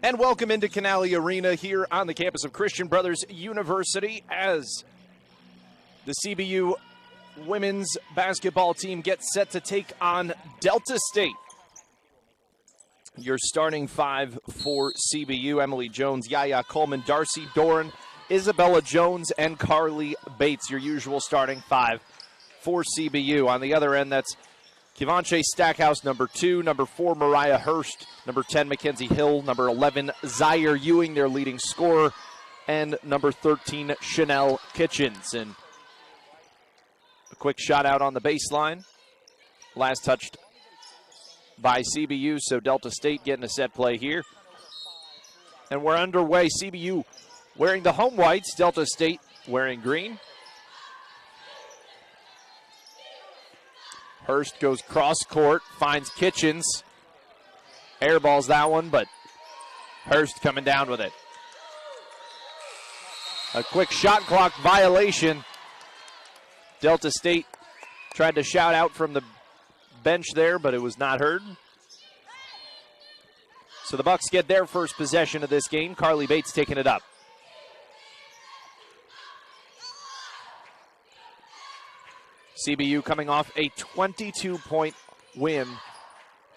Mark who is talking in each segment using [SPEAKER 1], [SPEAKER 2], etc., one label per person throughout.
[SPEAKER 1] And welcome into Canali Arena here on the campus of Christian Brothers University as the CBU women's basketball team gets set to take on Delta State. Your starting five for CBU: Emily Jones, Yaya Coleman, Darcy Doran, Isabella Jones, and Carly Bates. Your usual starting five for CBU. On the other end, that's Kevonche Stackhouse, number 2, number 4, Mariah Hurst, number 10, Mackenzie Hill, number 11, Zaire Ewing, their leading scorer, and number 13, Chanel Kitchens. And a quick shot out on the baseline. Last touched by CBU, so Delta State getting a set play here. And we're underway. CBU wearing the home whites, Delta State wearing green. Hurst goes cross court, finds Kitchens. Airballs that one, but Hurst coming down with it. A quick shot clock violation. Delta State tried to shout out from the bench there, but it was not heard. So the Bucks get their first possession of this game. Carly Bates taking it up. CBU coming off a 22-point win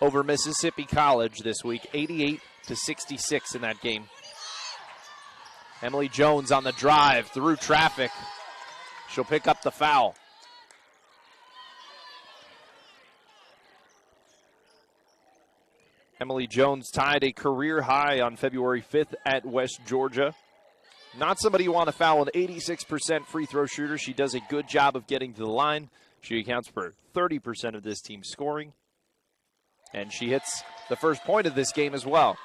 [SPEAKER 1] over Mississippi College this week, 88-66 in that game. Emily Jones on the drive through traffic. She'll pick up the foul. Emily Jones tied a career high on February 5th at West Georgia. Not somebody you want to foul, an 86% free throw shooter. She does a good job of getting to the line. She accounts for 30% of this team's scoring. And she hits the first point of this game as well.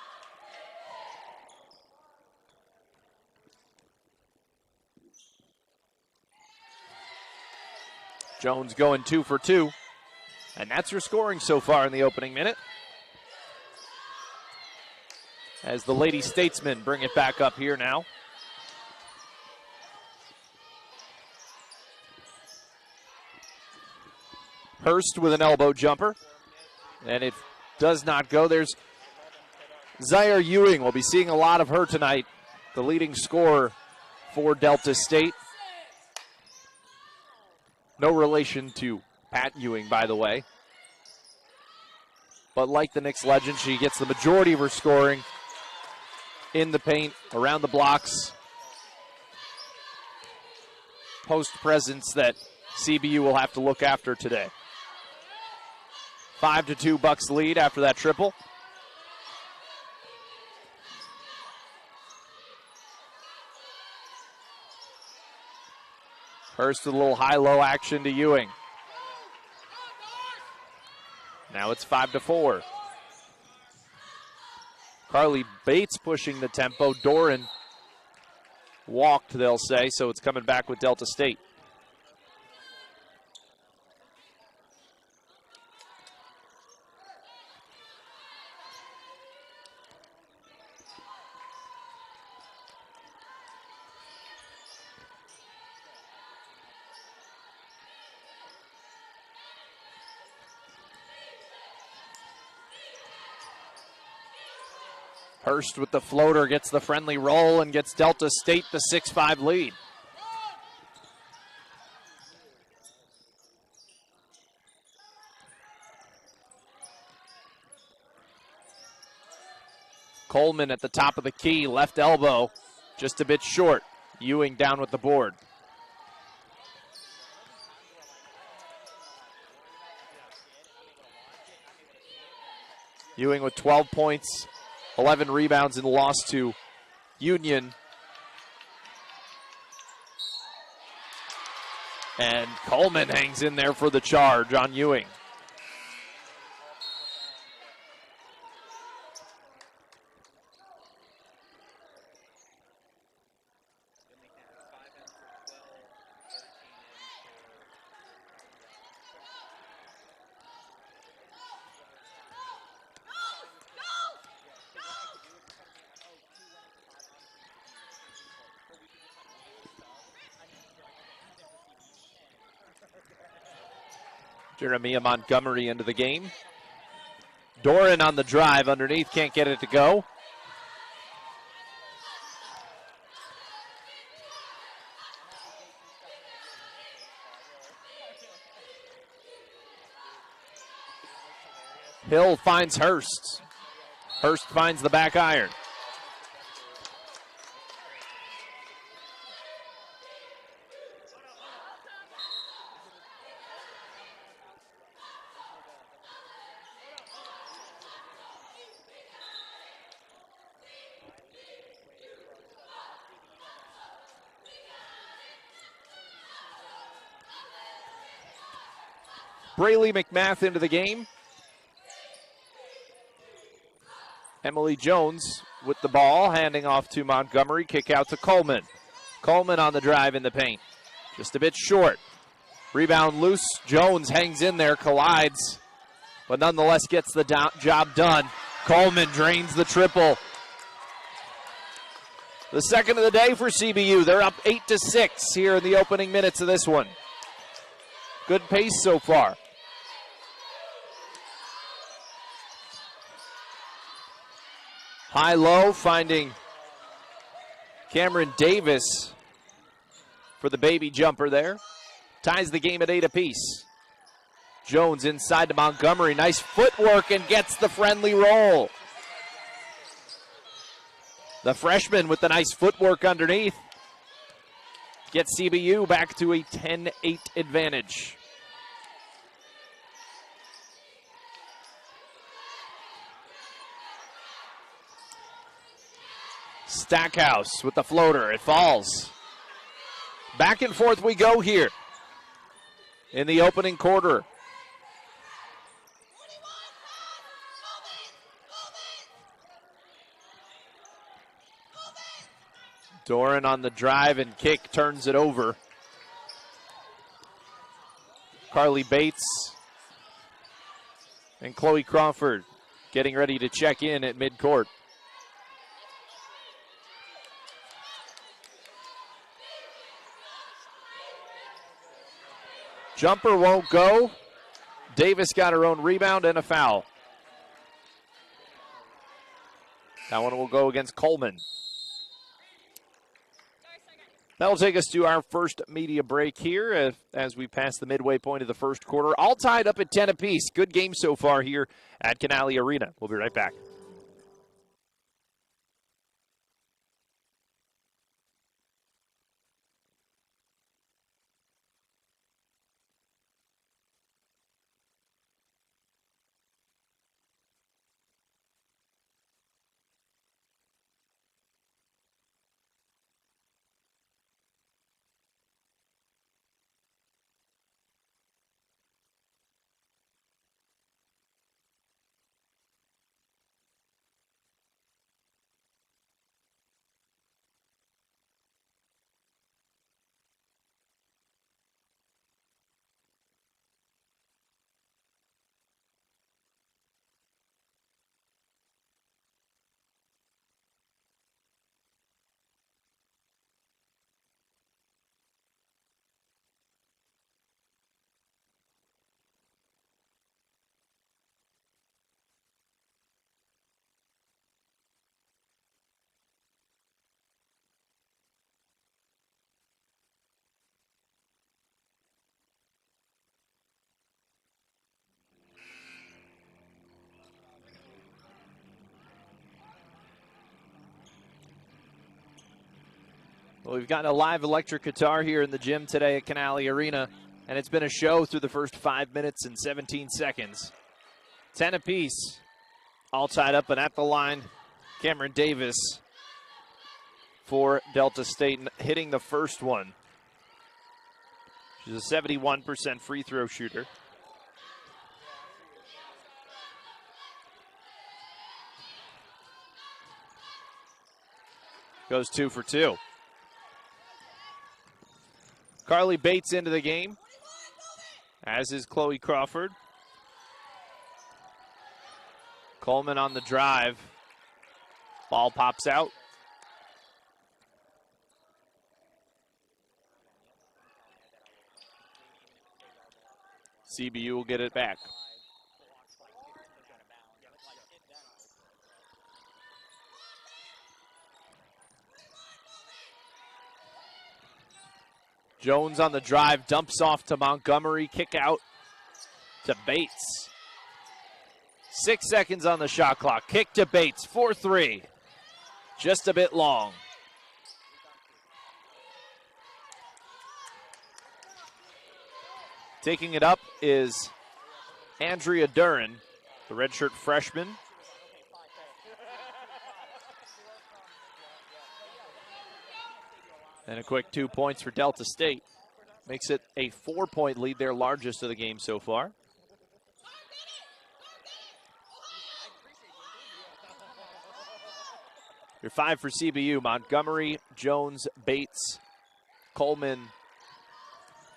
[SPEAKER 1] Jones going 2 for 2. And that's her scoring so far in the opening minute. As the Lady Statesmen bring it back up here now. Hurst with an elbow jumper, and it does not go. There's Zaire Ewing. We'll be seeing a lot of her tonight, the leading scorer for Delta State. No relation to Pat Ewing, by the way. But like the Knicks legend, she gets the majority of her scoring in the paint, around the blocks. Post presence that CBU will have to look after today. 5-2 Bucks lead after that triple. Hurst with a little high-low action to Ewing. Now it's 5-4. Carly Bates pushing the tempo. Doran walked, they'll say, so it's coming back with Delta State. Hurst with the floater gets the friendly roll and gets Delta State the 6-5 lead. Coleman at the top of the key, left elbow, just a bit short. Ewing down with the board. Ewing with 12 points. 11 rebounds in the loss to Union. And Coleman hangs in there for the charge on Ewing. Jeremiah Montgomery into the game. Doran on the drive underneath, can't get it to go. Hill finds Hurst. Hurst finds the back iron. Braylee McMath into the game. Emily Jones with the ball, handing off to Montgomery. Kick out to Coleman. Coleman on the drive in the paint. Just a bit short. Rebound loose. Jones hangs in there, collides, but nonetheless gets the job done. Coleman drains the triple. The second of the day for CBU. They're up 8-6 here in the opening minutes of this one. Good pace so far. High-low, finding Cameron Davis for the baby jumper there. Ties the game at 8 apiece. Jones inside to Montgomery. Nice footwork and gets the friendly roll. The freshman with the nice footwork underneath gets CBU back to a 10-8 advantage. Stackhouse with the floater. It falls. Back and forth we go here in the opening quarter. Doran on the drive and kick, turns it over. Carly Bates and Chloe Crawford getting ready to check in at midcourt. Jumper won't go. Davis got her own rebound and a foul. That one will go against Coleman. That'll take us to our first media break here as we pass the midway point of the first quarter. All tied up at 10 apiece. Good game so far here at Canali Arena. We'll be right back. Well, we've gotten a live electric guitar here in the gym today at Canali Arena, and it's been a show through the first 5 minutes and 17 seconds. 10 apiece, all tied up and at the line. Cameron Davis for Delta State hitting the first one. She's a 71% free throw shooter. Goes 2 for 2. Carly Bates into the game, as is Chloe Crawford. Coleman on the drive. Ball pops out. CBU will get it back. Jones on the drive, dumps off to Montgomery, kick out to Bates. 6 seconds on the shot clock. Kick to Bates, 4-3. Just a bit long. Taking it up is Andrea Duran, the redshirt freshman. And a quick 2 points for Delta State. Makes it a 4-point lead, their largest of the game so far. Your 5 for CBU: Montgomery, Jones, Bates, Coleman,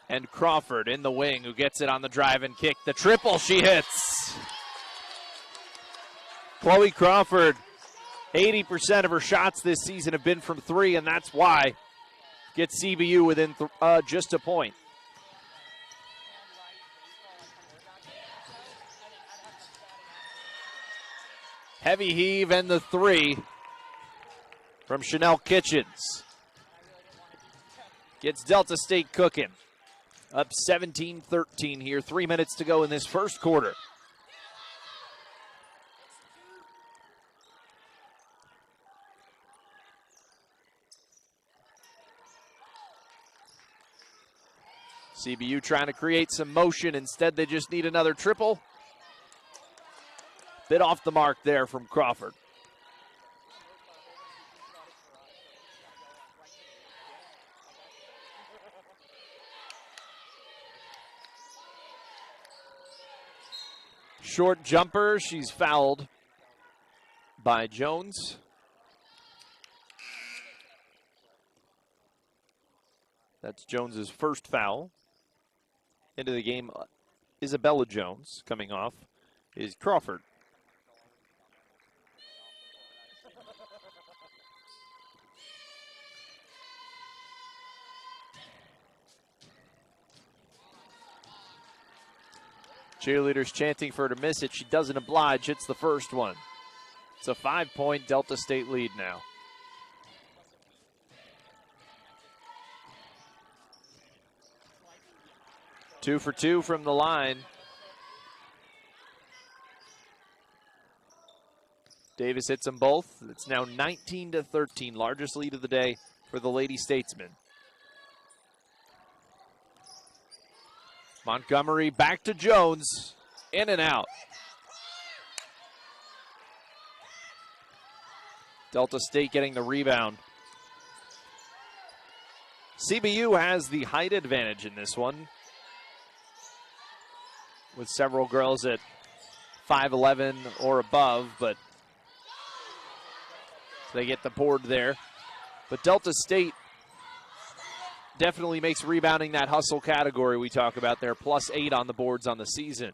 [SPEAKER 1] and Crawford in the wing, who gets it on the drive and kick. The triple she hits. Chloe Crawford, 80% of her shots this season have been from 3, and that's why. Gets CBU within just a point. Heavy heave and the 3 from Chanel Kitchens. Gets Delta State cooking. Up 17-13 here. 3 minutes to go in this first quarter. CBU trying to create some motion. Instead, they just need another triple. Bit off the mark there from Crawford. Short jumper. She's fouled by Jones. That's Jones's first foul. Into the game, Isabella Jones. Coming off is Crawford. Cheerleaders chanting for her to miss it. She doesn't oblige. Hits the first one. It's a 5-point Delta State lead now. Two for 2 from the line. Davis hits them both. It's now 19-13, largest lead of the day for the Lady Statesmen. Montgomery back to Jones, in and out. Delta State getting the rebound. CBU has the height advantage in this one, with several girls at 5'11" or above, but they get the board there. But Delta State definitely makes rebounding that hustle category we talk about there. +8 on the boards on the season.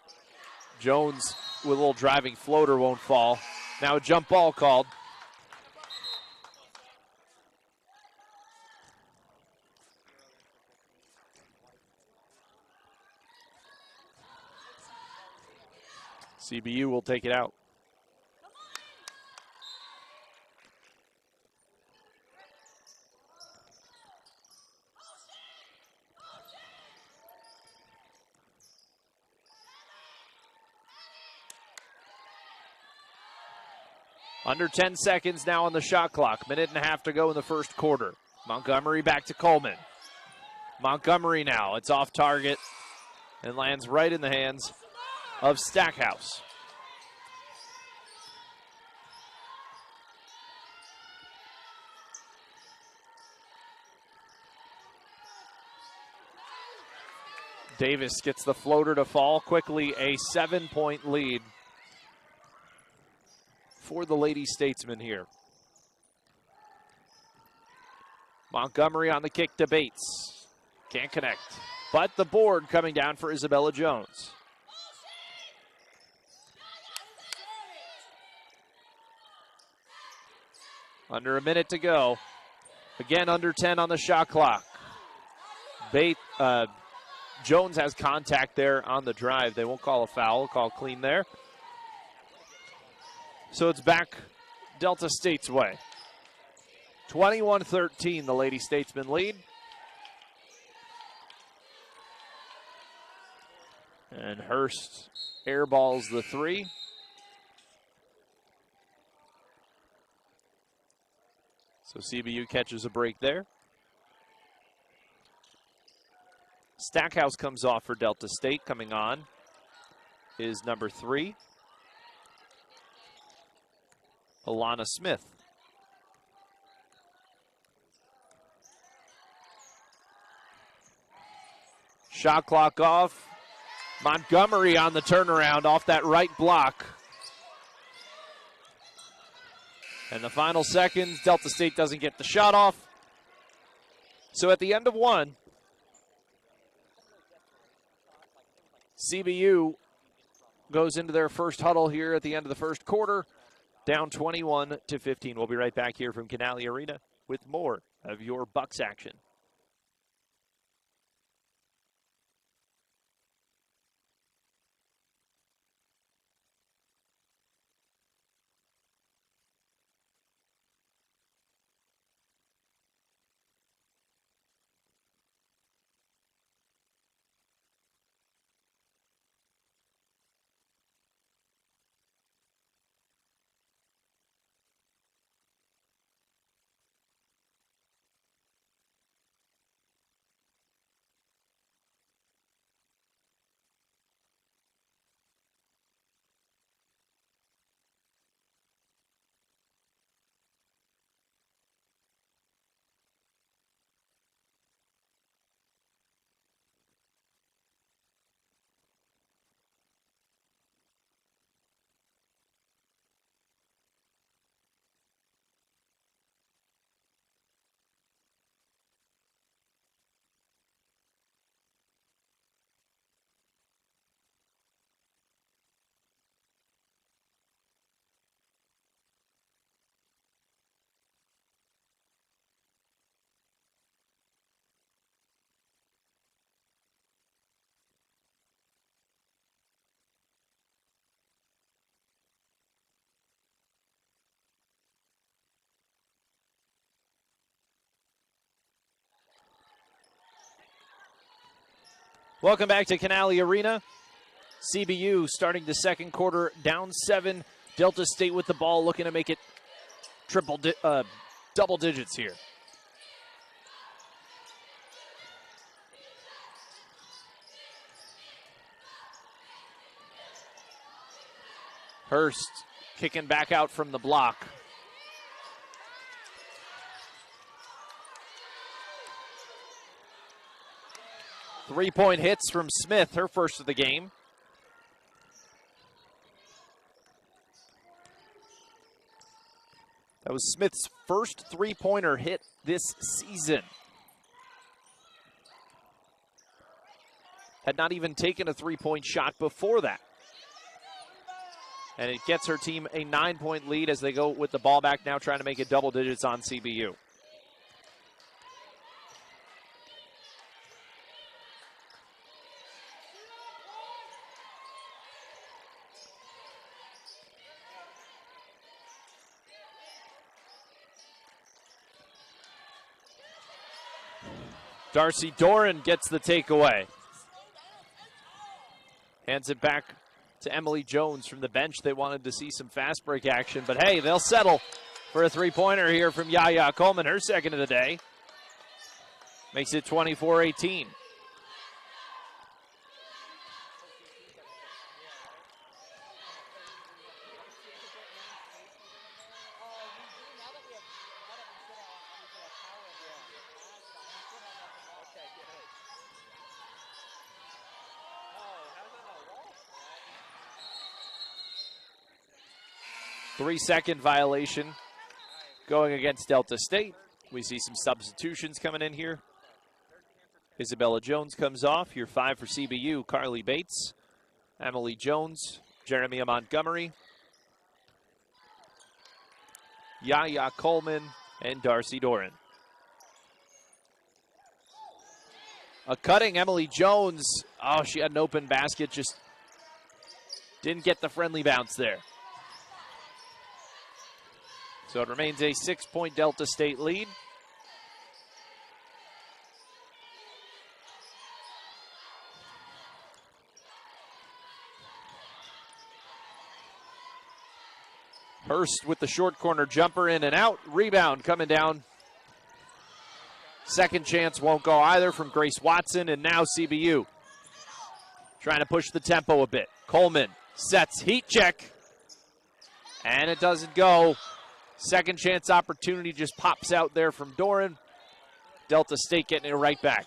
[SPEAKER 1] Jones with a little driving floater won't fall. Now a jump ball called. CBU will take it out. Under 10 seconds now on the shot clock. Minute and a half to go in the first quarter. Montgomery back to Coleman. Montgomery now. It's off target and lands right in the hands of Stackhouse. Davis gets the floater to fall quickly. A 7-point lead for the Lady Statesmen here. Montgomery on the kick to Bates. Can't connect. But the board coming down for Isabella Jones. Under a minute to go. Again, under 10 on the shot clock. Jones has contact there on the drive. They won't call a foul, call clean there. So it's back Delta State's way. 21-13, the Lady Statesmen lead. And Hurst airballs the 3. So CBU catches a break there. Stackhouse comes off for Delta State. Coming on is number 3, Alana Smith. Shot clock off. Montgomery on the turnaround off that right block. And the final seconds, Delta State doesn't get the shot off. So at the end of one, CBU goes into their first huddle here at the end of the first quarter, down 21-15. We'll be right back here from Canali Arena with more of your Bucks action. Welcome back to Canali Arena. CBU starting the second quarter down 7. Delta State with the ball, looking to make it double digits here. Hurst kicking back out from the block. Three-point hits from Smith, her first of the game. That was Smith's first three-pointer hit this season. Had not even taken a three-point shot before that. And it gets her team a 9-point lead as they go with the ball back now, trying to make it double digits on CBU. Darcy Doran gets the takeaway. Hands it back to Emily Jones from the bench. They wanted to see some fast break action, but hey, they'll settle for a three-pointer here from Yaya Coleman, her second of the day. Makes it 24-18. Three-second violation going against Delta State. We see some substitutions coming in here. Isabella Jones comes off. Your 5 for CBU, Carly Bates, Emily Jones, Jeremiah Montgomery, Yaya Coleman, and Darcy Doran. A cutting Emily Jones. Oh, she had an open basket, just didn't get the friendly bounce there. So it remains a 6-point Delta State lead. Hurst with the short corner jumper, in and out. Rebound coming down. Second chance won't go either from Grace Watson, and now CBU trying to push the tempo a bit. Coleman sets, heat check, and it doesn't go. Second chance opportunity just pops out there from Doran. Delta State getting it right back.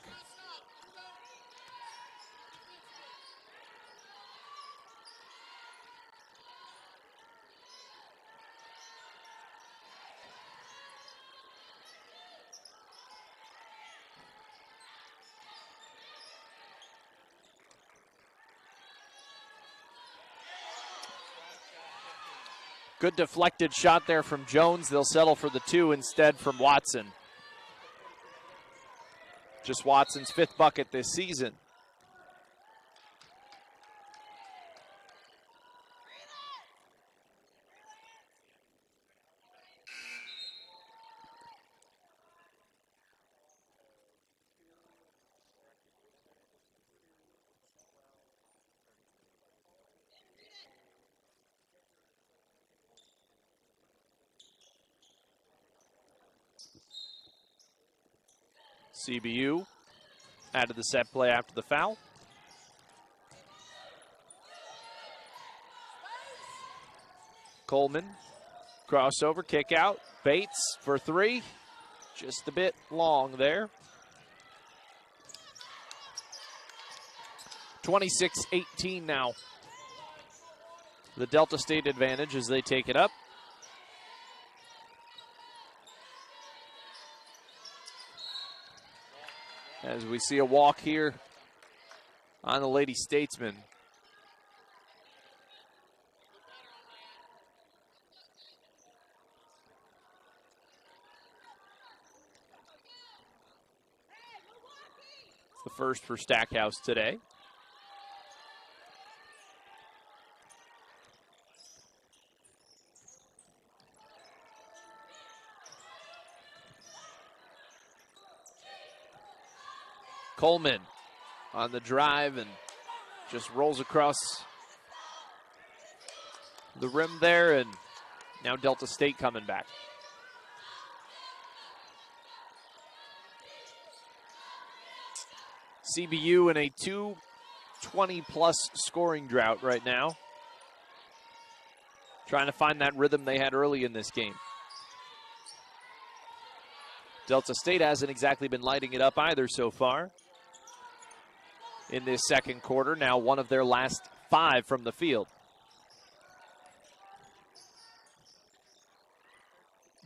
[SPEAKER 1] Good deflected shot there from Jones. They'll settle for the 2 instead from Watson. Just Watson's 5th bucket this season. CBU added the set play after the foul. Coleman, crossover, kick out. Bates for 3. Just a bit long there. 26-18 now. The Delta State advantage as they take it up. As we see a walk here on the Lady Statesman. It's the first for Stackhouse today. Coleman on the drive and just rolls across the rim there, and now Delta State coming back. CBU in a 220-plus scoring drought right now. Trying to find that rhythm they had early in this game. Delta State hasn't exactly been lighting it up either so far in this second quarter. Now 1 of their last 5 from the field.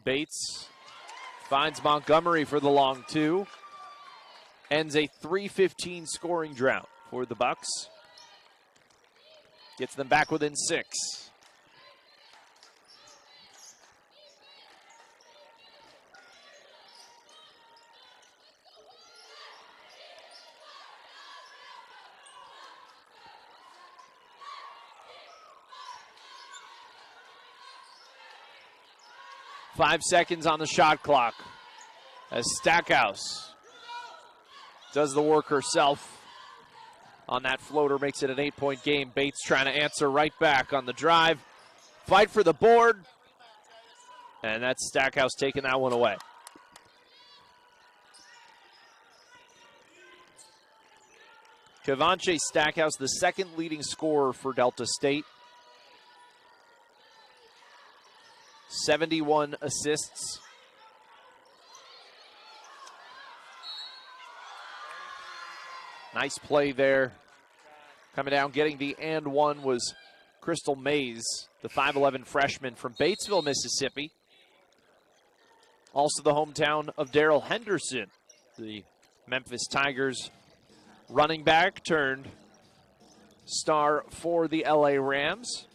[SPEAKER 1] Bates finds Montgomery for the long 2. Ends a 3:15 scoring drought for the Bucks. Gets them back within 6. Five seconds on the shot clock as Stackhouse does the work herself on that floater, makes it an 8-point game. Bates trying to answer right back on the drive. Fight for the board. And that's Stackhouse taking that one away. Kevanche Stackhouse, the second leading scorer for Delta State. 71 assists. Nice play there. Coming down, getting the and one was Crystal Mays, the 5'11 freshman from Batesville, Mississippi. Also the hometown of Darrell Henderson, the Memphis Tigers running back turned star for the LA Rams.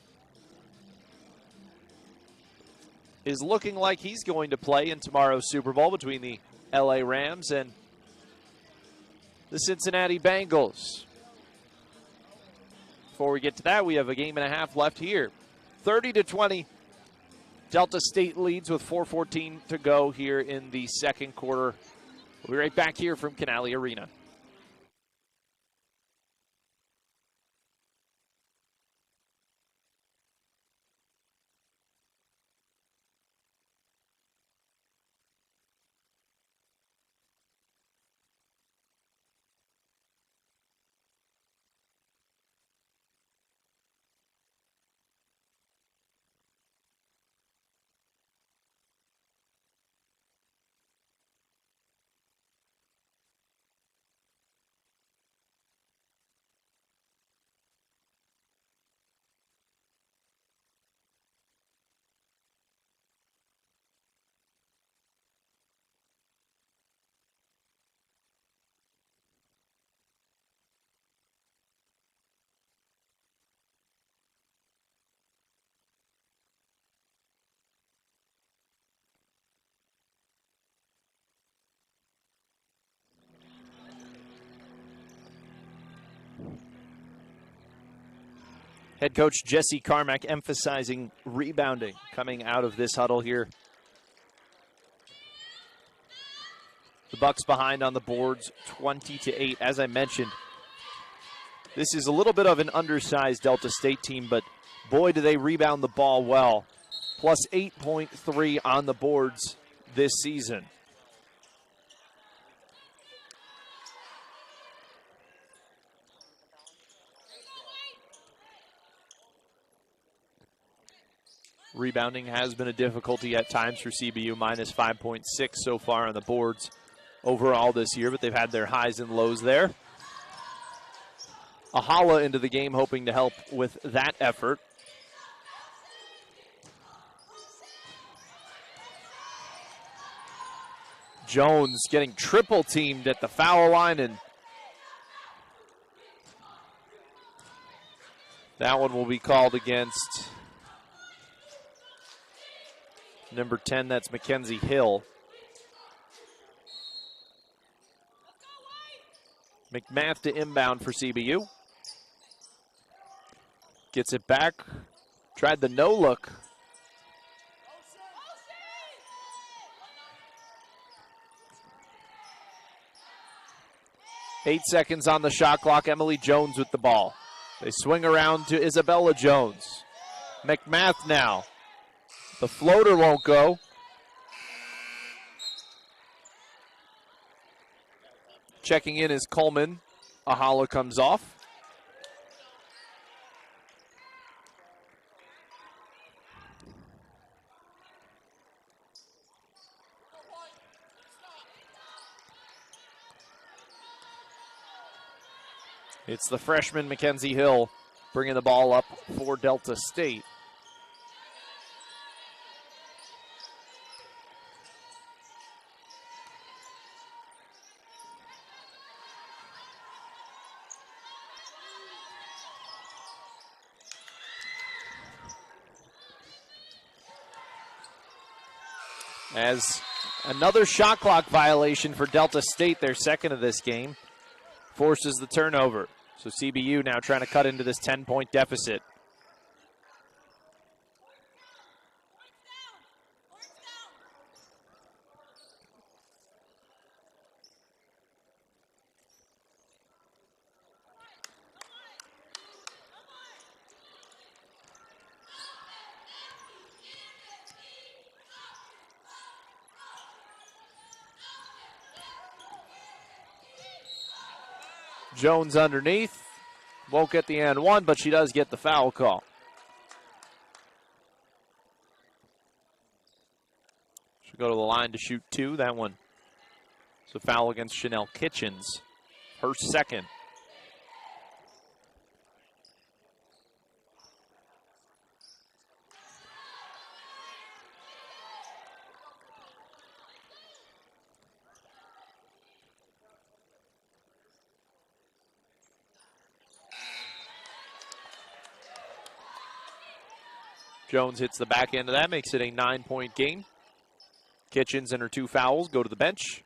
[SPEAKER 1] Is looking like he's going to play in tomorrow's Super Bowl between the LA Rams and the Cincinnati Bengals. Before we get to that, we have a game and a half left here. 30-20, Delta State leads with 4:14 to go here in the second quarter. We'll be right back here from Canali Arena. Head coach Jesse Carmack emphasizing rebounding coming out of this huddle here. The Bucks behind on the boards, 20-8. As I mentioned, this is a little bit of an undersized Delta State team, but boy, do they rebound the ball well. Plus 8.3 on the boards this season. Rebounding has been a difficulty at times for CBU, minus 5.6 so far on the boards overall this year, but they've had their highs and lows there. Ahala into the game, hoping to help with that effort. Jones getting triple teamed at the foul line, and that one will be called against number 10, that's Mackenzie Hill. McMath to inbound for CBU. Gets it back. Tried the no look. Eight seconds on the shot clock. Emily Jones with the ball. They swing around to Isabella Jones. McMath now. The floater won't go. Checking in is Coleman. Ahala comes off. It's the freshman Mackenzie Hill bringing the ball up for Delta State. As another shot clock violation for Delta State, their second of this game, forces the turnover. So CBU now trying to cut into this 10-point deficit. Jones underneath. Won't get the and one, but she does get the foul call. She'll go to the line to shoot two. That one is a foul against Chanel Kitchens. Her second. Jones hits the back end of that, makes it a 9-point game. Kitchens and her two fouls go to the bench.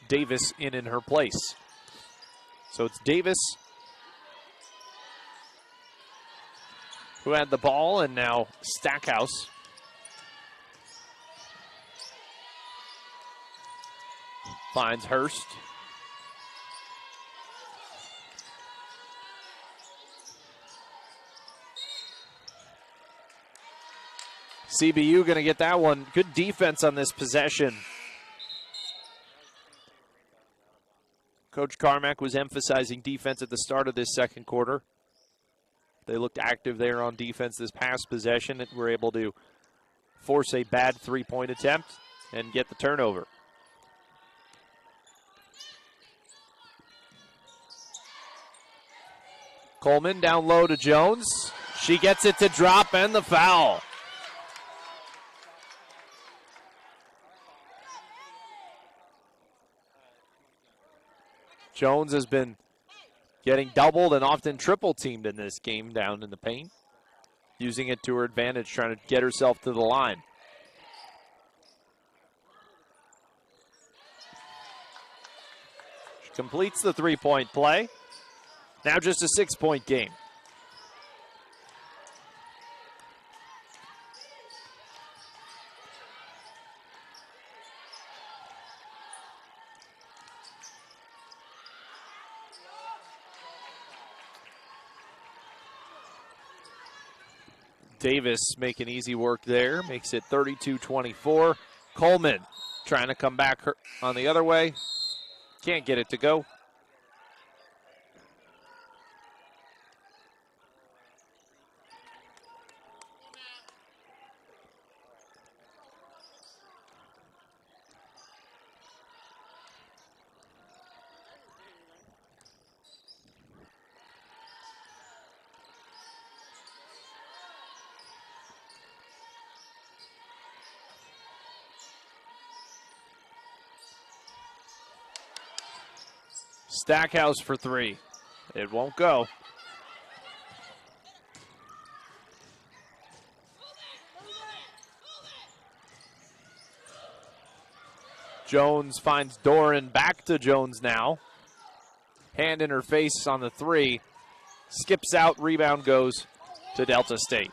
[SPEAKER 1] Davis in her place. So it's Davis who had the ball, and now Stackhouse. Finds Hurst. CBU going to get that one. Good defense on this possession. Coach Carmack was emphasizing defense at the start of this second quarter. They looked active there on defense this past possession and were able to force a bad three-point attempt and get the turnover. Coleman down low to Jones. She gets it to drop and the foul. Jones has been getting doubled and often triple teamed in this game down in the paint. Using it to her advantage, trying to get herself to the line. She completes the three-point play. Now just a 6-point game. Davis making easy work there, makes it 32-24. Coleman trying to come back on the other way. Can't get it to go. Stackhouse for three. It won't go. Jones finds Doran. Back to Jones now. Hand in her face on the three. Skips out. Rebound goes to Delta State.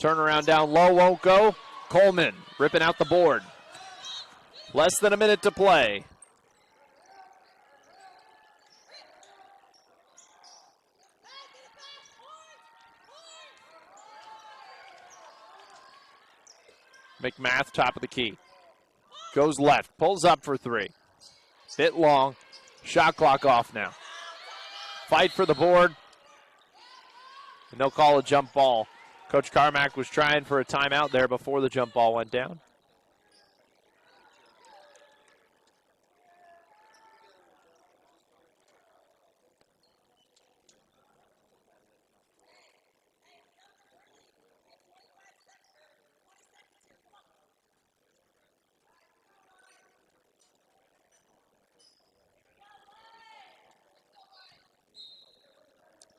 [SPEAKER 1] Turnaround down low, won't go. Coleman ripping out the board. Less than a minute to play. McMath, top of the key. Goes left, pulls up for three. Bit long. Shot clock off now. Fight for the board. And they'll call a jump ball. Coach Carmack was trying for a timeout there before the jump ball went down.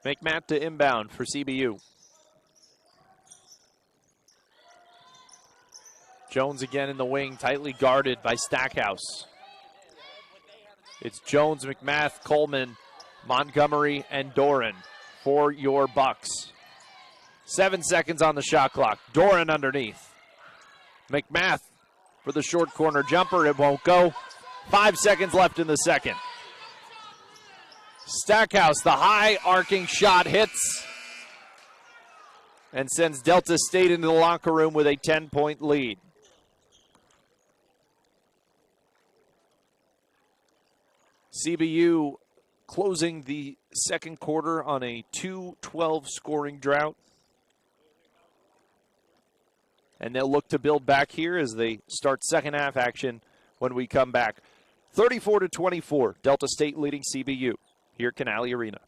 [SPEAKER 1] McMath to inbound for CBU. Jones again in the wing, tightly guarded by Stackhouse. It's Jones, McMath, Coleman, Montgomery, and Doran for your Bucks. 7 seconds on the shot clock. Doran underneath. McMath for the short corner jumper. It won't go. 5 seconds left in the second. Stackhouse, the high arcing shot hits and sends Delta State into the locker room with a 10-point lead. CBU closing the second quarter on a 2-12 scoring drought. And they'll look to build back here as they start second half action when we come back. 34-24, Delta State leading CBU here at Canali Arena.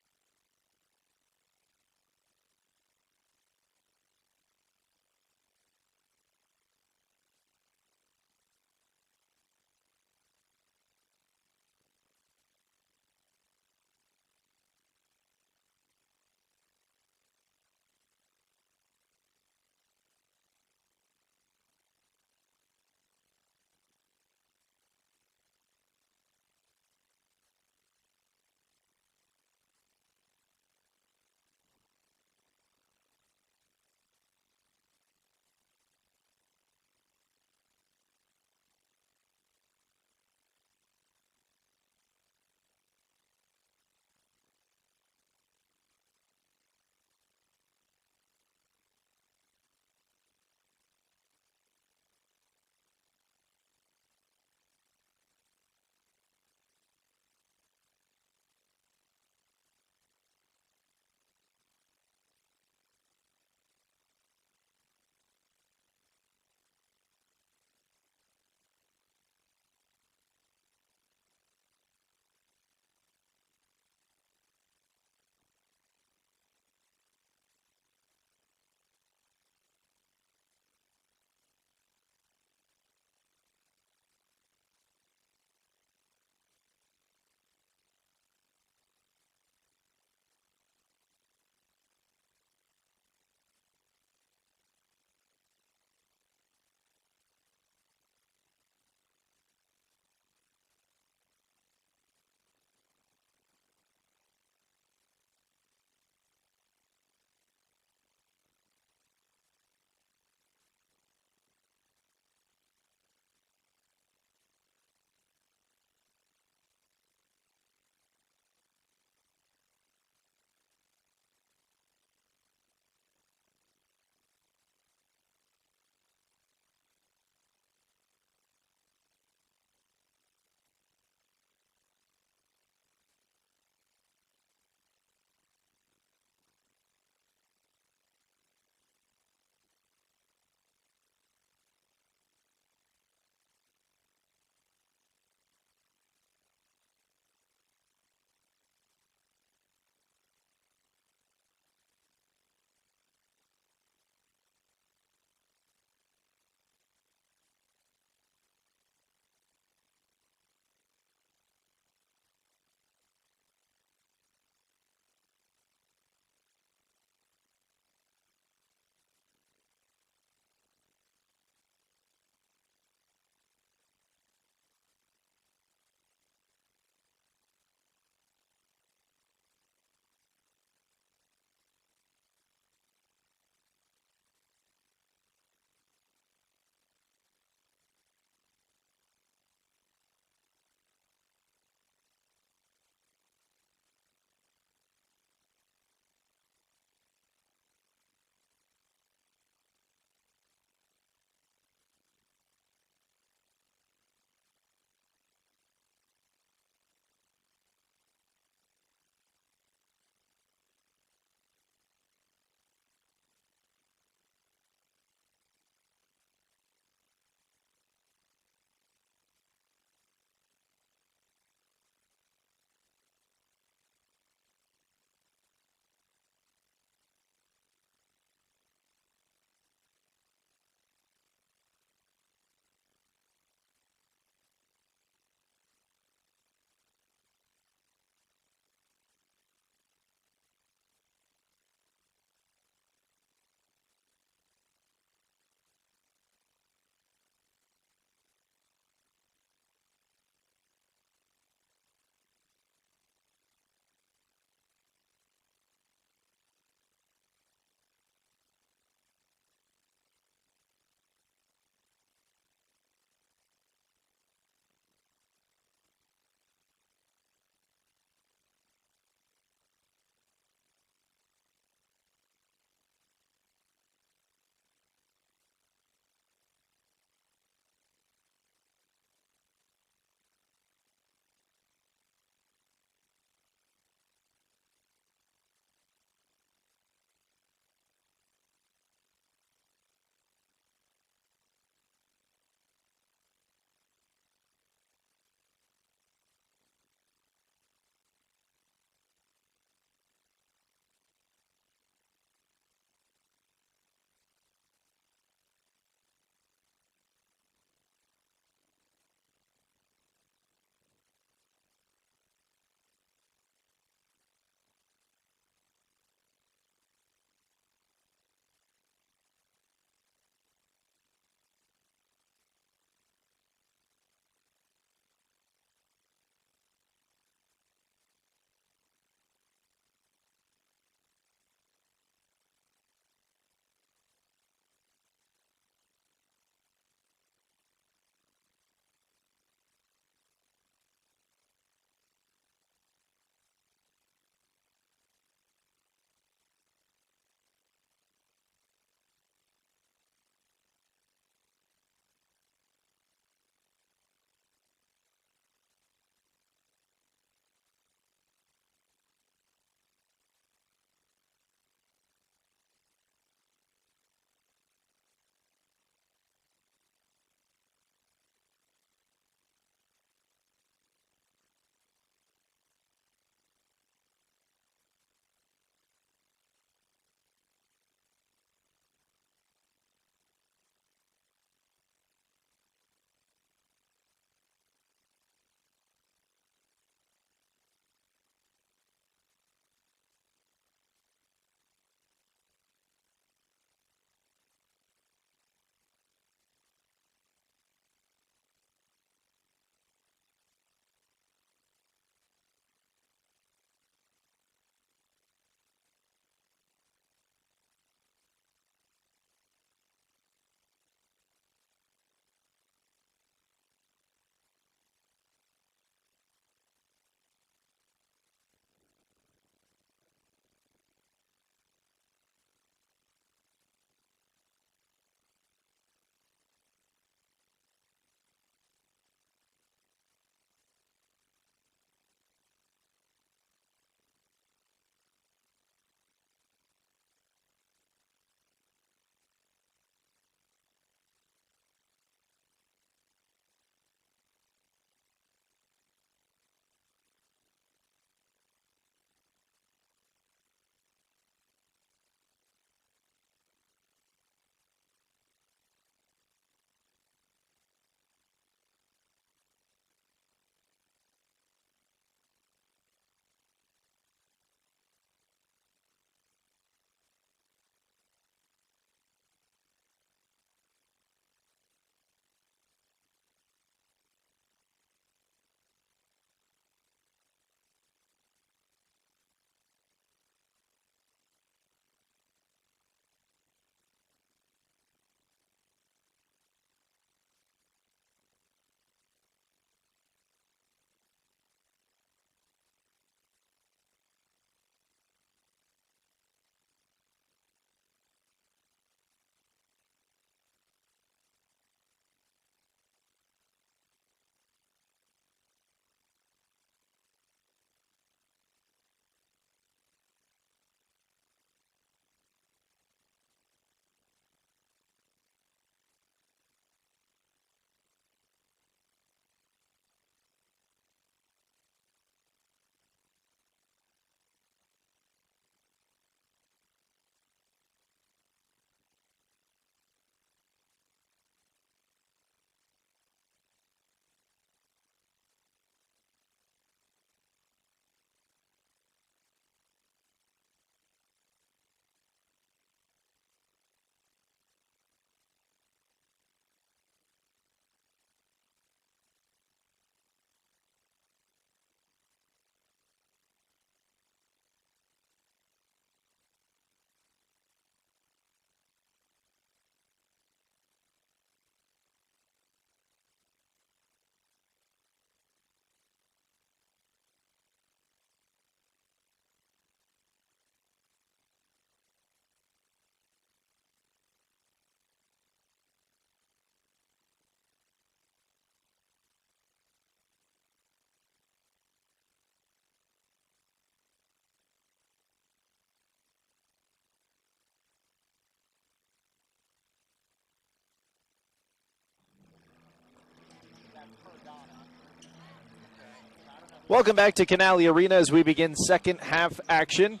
[SPEAKER 1] Welcome back to Canali Arena as we begin second half action.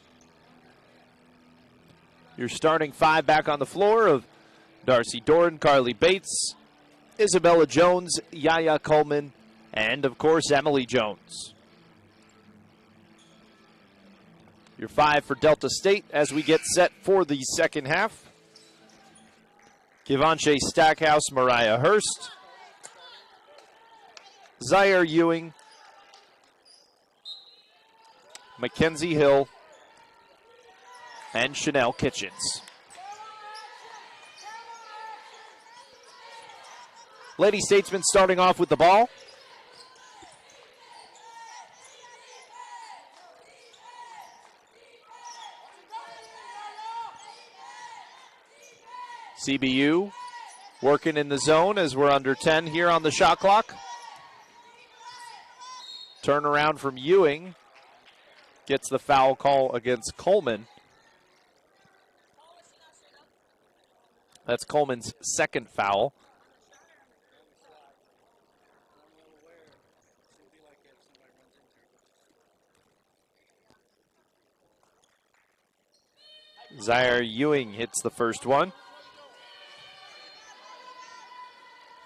[SPEAKER 1] Your starting five back on the floor of Darcy Doran, Carly Bates, Isabella Jones, Yaya Coleman, and of course Emily Jones. Your five for Delta State as we get set for the second half. Givenchy Stackhouse, Mariah Hurst, Zaire Ewing, Mackenzie Hill, and Chanel Kitchens. Lady Statesman starting off with the ball. CBU working in the zone as we're under 10 here on the shot clock. Turnaround from Ewing. Gets the foul call against Coleman. That's Coleman's second foul. Zaire Ewing hits the first one.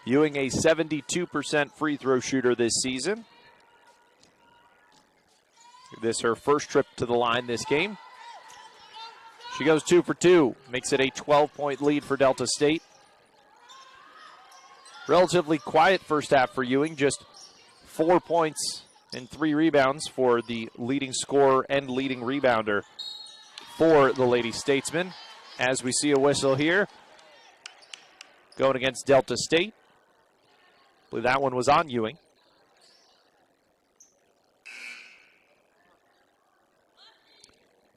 [SPEAKER 1] Ewing, a 72% free throw shooter this season. This her first trip to the line this game. She goes 2 for 2, makes it a 12-point lead for Delta State. Relatively quiet first half for Ewing, just 4 points and 3 rebounds for the leading scorer and leading rebounder for the Lady Statesmen. As we see a whistle here, going against Delta State. I believe that one was on Ewing.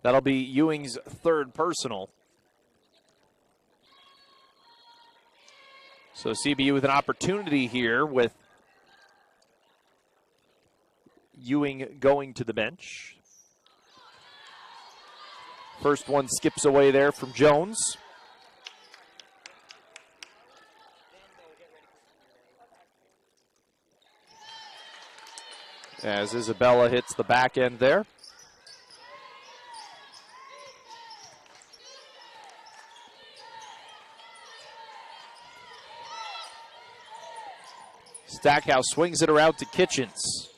[SPEAKER 1] That'll be Ewing's third personal. So CBU with an opportunity here with Ewing going to the bench. First one skips away there from Jones. As Isabella hits the back end there. Stackhouse swings it around to Kitchens.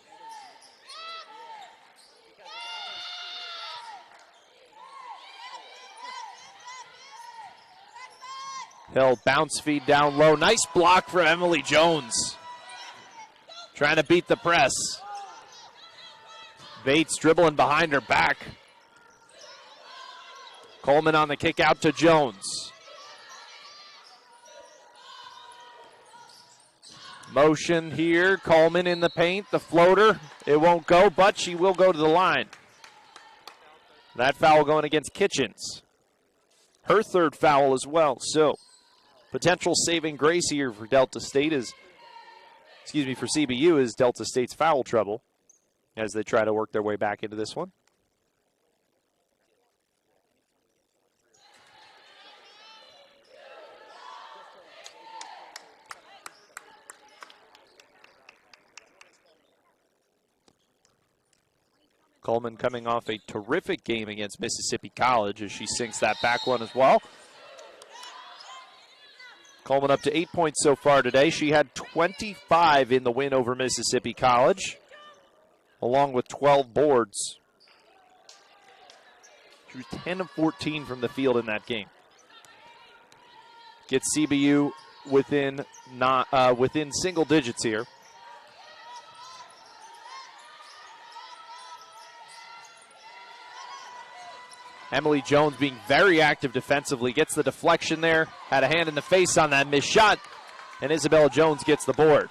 [SPEAKER 1] Hill bounce feed down low. Nice block for Emily Jones. Trying to beat the press. Bates dribbling behind her back. Coleman on the kick out to Jones. Motion here, Coleman in the paint, the floater. It won't go, but she will go to the line. That foul going against Kitchens. Her third foul as well. So, potential saving grace here for Delta State is, for CBU is Delta State's foul trouble as they try to work their way back into this one. Coleman coming off a terrific game against Mississippi College as she sinks that back one as well. Coleman up to 8 points so far today. She had 25 in the win over Mississippi College, along with 12 boards. She was 10 of 14 from the field in that game. Gets CBU within single digits here. Emily Jones being very active defensively, gets the deflection there, had a hand in the face on that missed shot, and Isabella Jones gets the board.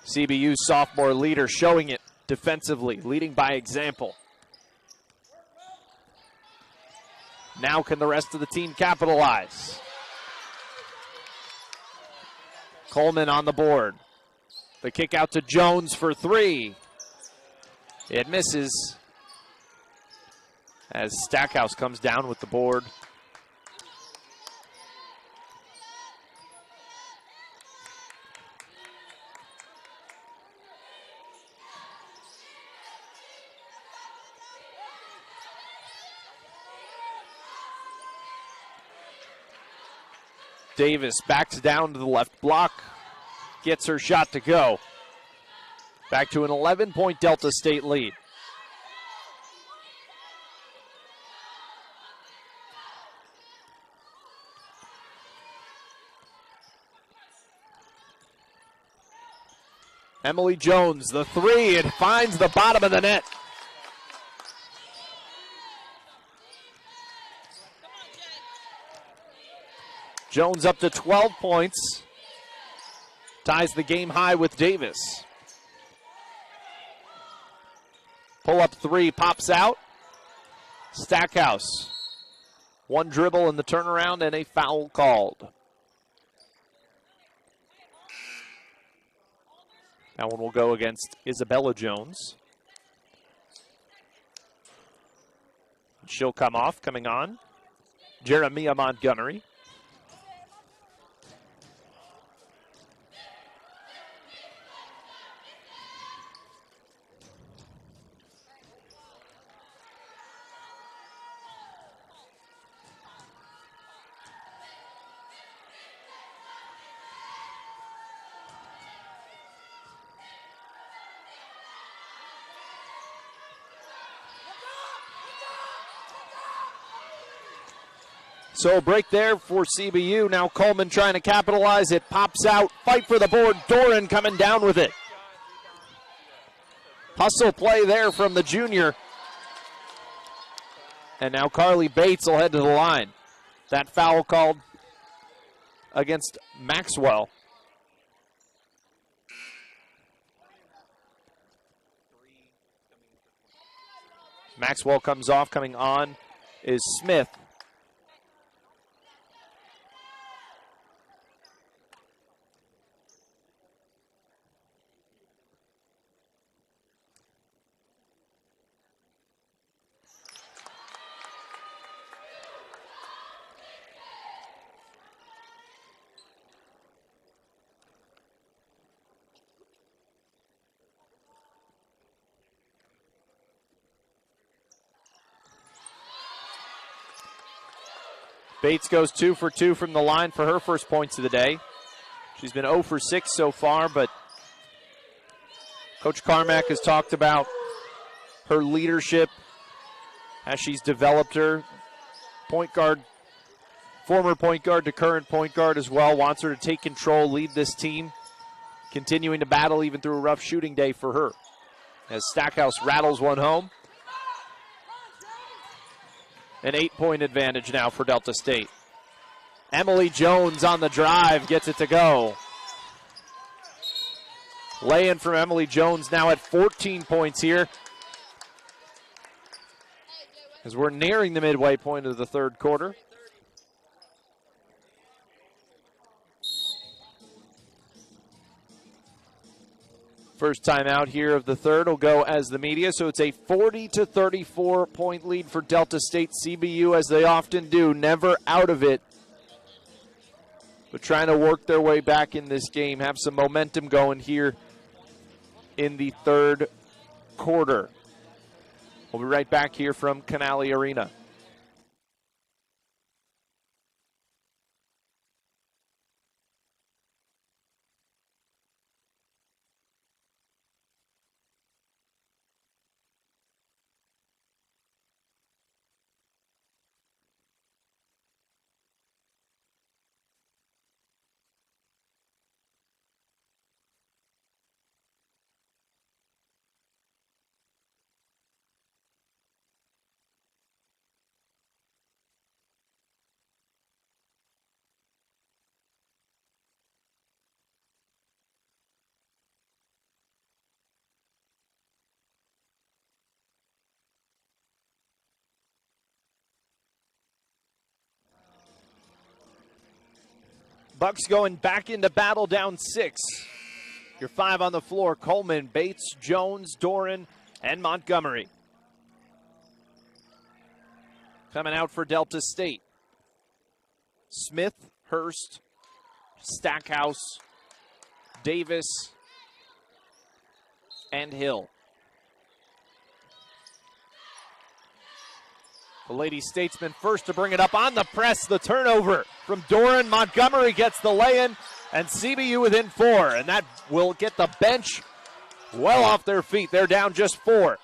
[SPEAKER 1] CBU sophomore leader showing it defensively, leading by example. Now can the rest of the team capitalize? Coleman on the board. The kick out to Jones for three. It misses as Stackhouse comes down with the board. Davis backs down to the left block, gets her shot to go. Back to an 11-point Delta State lead. Emily Jones, the three, it finds the bottom of the net. Jones up to 12 points. Ties the game high with Davis. Pull up three, pops out. Stackhouse. One dribble in the turnaround and a foul called. That one will go against Isabella Jones. She'll come off, coming on. Jeremiah Montgomery. So a break there for CBU. Now Coleman trying to capitalize. It pops out. Fight for the board. Doran coming down with it. Hustle play there from the junior. And now Carly Bates will head to the line. That foul called against Maxwell. Maxwell comes off. Coming on is Smith. Bates goes 2 for 2 from the line for her first points of the day. She's been 0 for 6 so far, but Coach Carmack has talked about her leadership as she's developed her. Point guard, former point guard to current point guard as well, wants her to take control, lead this team, continuing to battle even through a rough shooting day for her. As Stackhouse rattles one home. An 8-point advantage now for Delta State. Emily Jones on the drive, gets it to go. Lay-in from Emily Jones now at 14 points here. As we're nearing the midway point of the third quarter. First time out here of the third will go as the media, so it's a 40-34 point lead for Delta State. CBU, as they often do, never out of it, but trying to work their way back in this game, have some momentum going here in the third quarter. We'll be right back here from Canali Arena. Bucks going back into battle, down 6. Your 5 on the floor: Coleman, Bates, Jones, Doran, and Montgomery. Coming out for Delta State: Smith, Hurst, Stackhouse, Davis, and Hill. The Lady Statesman first to bring it up on the press, the turnover. from Doran. Montgomery gets the lay-in, and CBU within 4, and that will get the bench well off their feet. They're down just 4.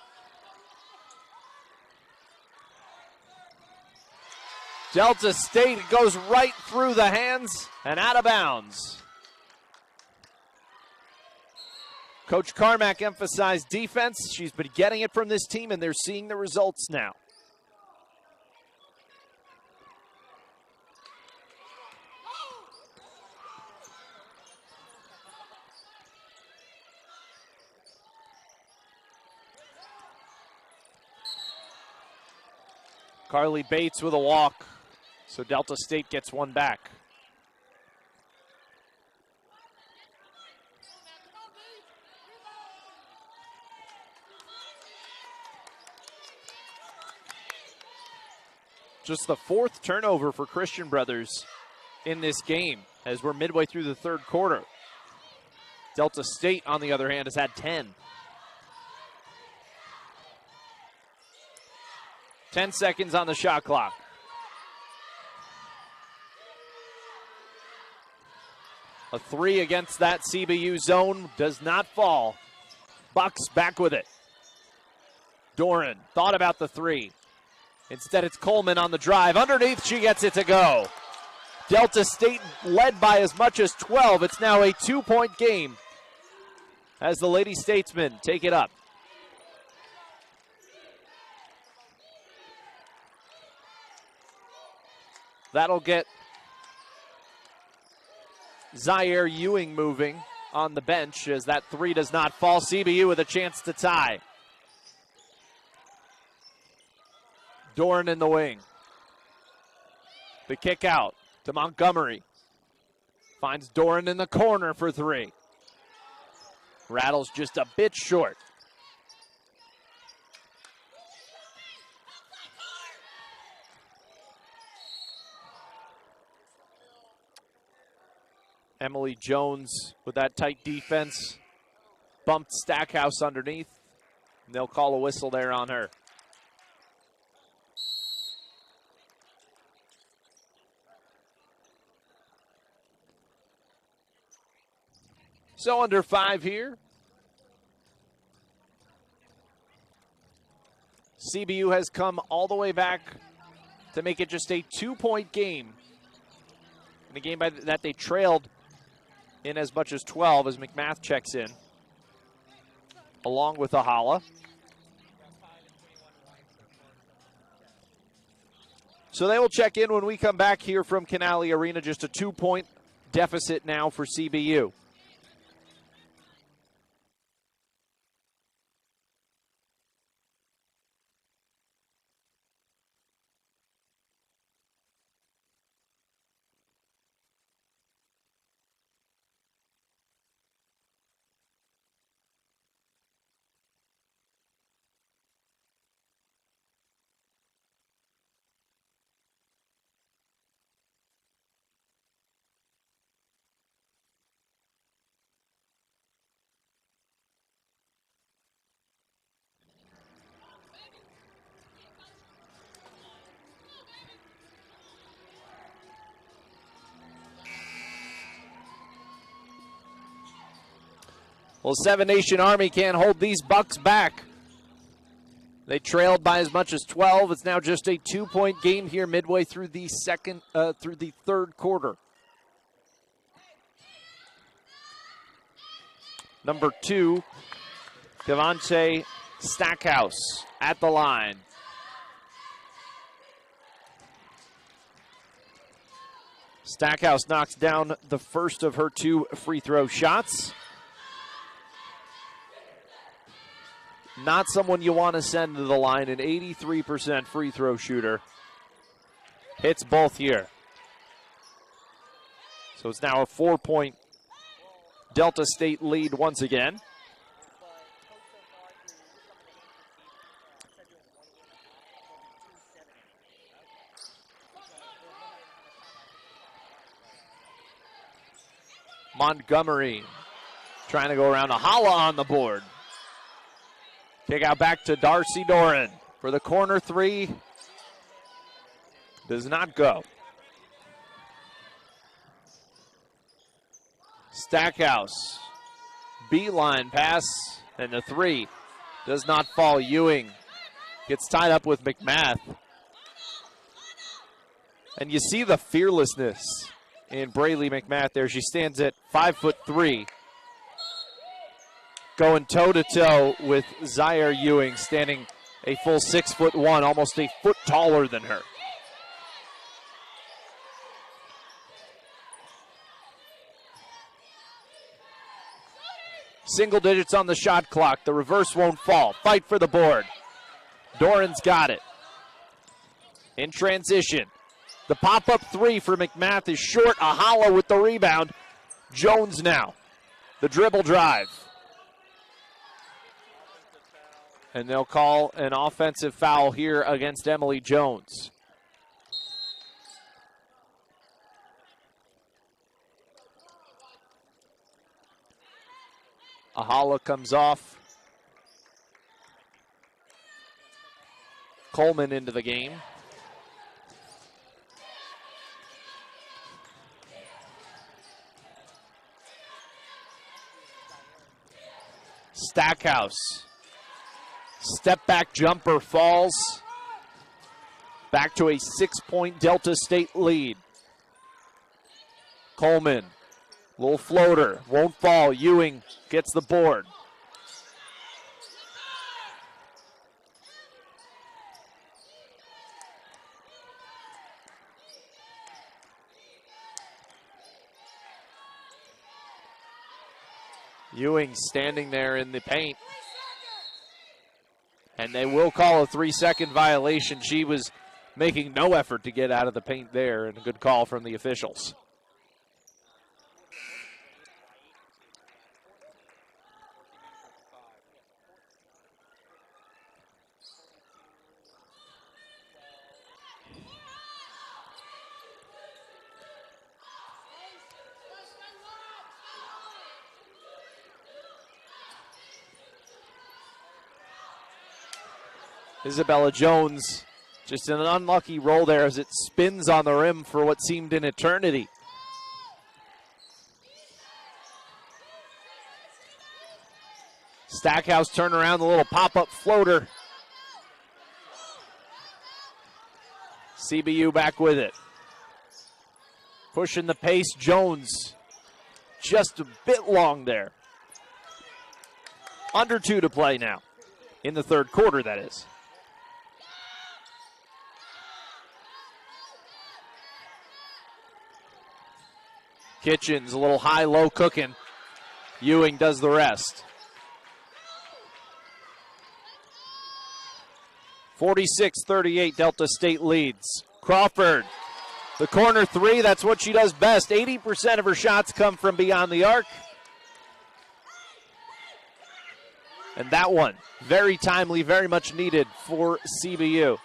[SPEAKER 1] Delta State goes right through the hands and out of bounds. Coach Carmack emphasized defense. She's been getting it from this team, and they're seeing the results now. Carly Bates with a walk, so Delta State gets one back. Just the 4th turnover for Christian Brothers in this game as we're midway through the 3rd quarter. Delta State, on the other hand, has had 10. 10 seconds on the shot clock. A 3 against that CBU zone does not fall. Bucks back with it. Doran thought about the 3. Instead, it's Coleman on the drive. Underneath, she gets it to go. Delta State led by as much as 12. It's now a 2-point game as the Lady Statesmen take it up. That'll get Zaire Ewing moving on the bench as that 3 does not fall. CBU with a chance to tie. Doran in the wing. The kick out to Montgomery. Finds Doran in the corner for 3. Rattles just a bit short. Emily Jones with that tight defense. Bumped Stackhouse underneath. And they'll call a whistle there on her. So under 5 here. CBU has come all the way back to make it just a 2-point game. In a game that they trailed in as much as 12 as McMath checks in, along with Ahala. So they will check in when we come back here from Canali Arena. Just a 2-point deficit now for CBU. Well, Seven Nation Army can't hold these Bucks back. They trailed by as much as 12. It's now just a 2-point game here midway through the 3rd quarter. Number 2, Devontae Stackhouse at the line. Stackhouse knocks down the first of her 2 free throw shots. Not someone you want to send to the line. An 83% free throw shooter. Hits both here. So it's now a 4-point Delta State lead once again. Montgomery trying to go around. Ahala on the board. Kick out back to Darcy Doran for the corner 3. Does not go. Stackhouse, beeline pass, and the three does not fall. Ewing gets tied up with McMath. And you see the fearlessness in Braylee McMath there. She stands at 5'3", going toe-to-toe with Zaire Ewing, standing a full 6'1", almost a foot taller than her. Single digits on the shot clock. The reverse won't fall. Fight for the board. Doran's got it. In transition. The pop-up three for McMath is short. Ahala with the rebound. Jones now. The dribble drive. And they'll call an offensive foul here against Emily Jones. Ahala comes off. Coleman into the game. Stackhouse. Step back jumper falls. Back to a 6-point Delta State lead. Coleman. Little floater. Won't fall. Ewing gets the board. Ewing standing there in the paint. And they will call a 3-second violation. She was making no effort to get out of the paint there, and a good call from the officials. Isabella Jones, just an unlucky roll there as it spins on the rim for what seemed an eternity. Stackhouse turn around, the little pop-up floater. CBU back with it. Pushing the pace, Jones just a bit long there. Under 2 to play now. In the third quarter, that is. Kitchens, a little high-low cooking. Ewing does the rest. 46-38, Delta State leads. Crawford, the corner three, that's what she does best. 80% of her shots come from beyond the arc. And that one, very timely, very much needed for CBU.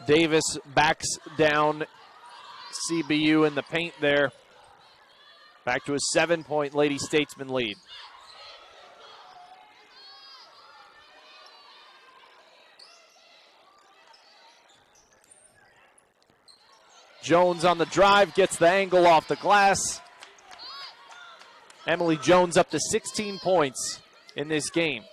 [SPEAKER 1] Davis backs down CBU in the paint there. Back to a 7-point Lady Statesman lead. Jones on the drive, gets the angle off the glass. Emily Jones up to 16 points in this game.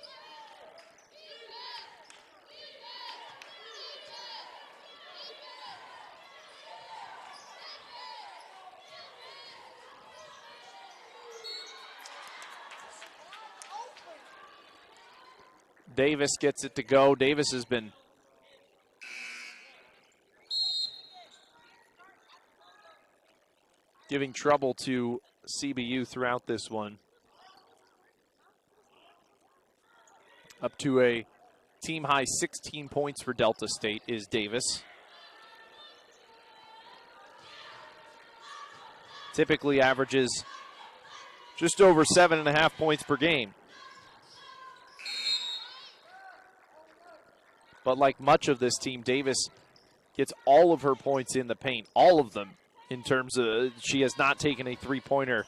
[SPEAKER 1] Davis gets it to go. Davis has been giving trouble to CBU throughout this one. Up to a team high 16 points for Delta State is Davis. Typically averages just over 7.5 points per game. But like much of this team, Davis gets all of her points in the paint, all of them, in terms of she has not taken a three-pointer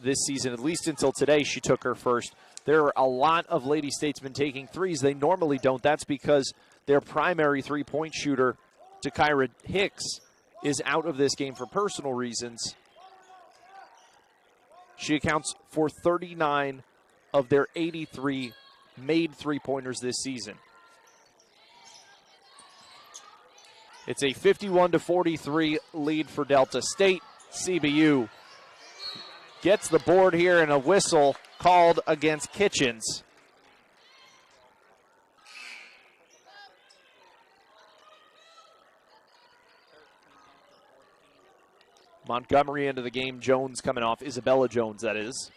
[SPEAKER 1] this season, at least until today. She took her first There are a lot of Lady Statesmen taking threes. They normally don't. That's because their primary three-point shooter, Takira Hicks, is out of this game for personal reasons. She accounts for 39 of their 83 made three-pointers this season. It's a 51-43 lead for Delta State. CBU gets the board here, and a whistle called against Kitchens. Montgomery into the game. Jones coming off. Isabella Jones, that is.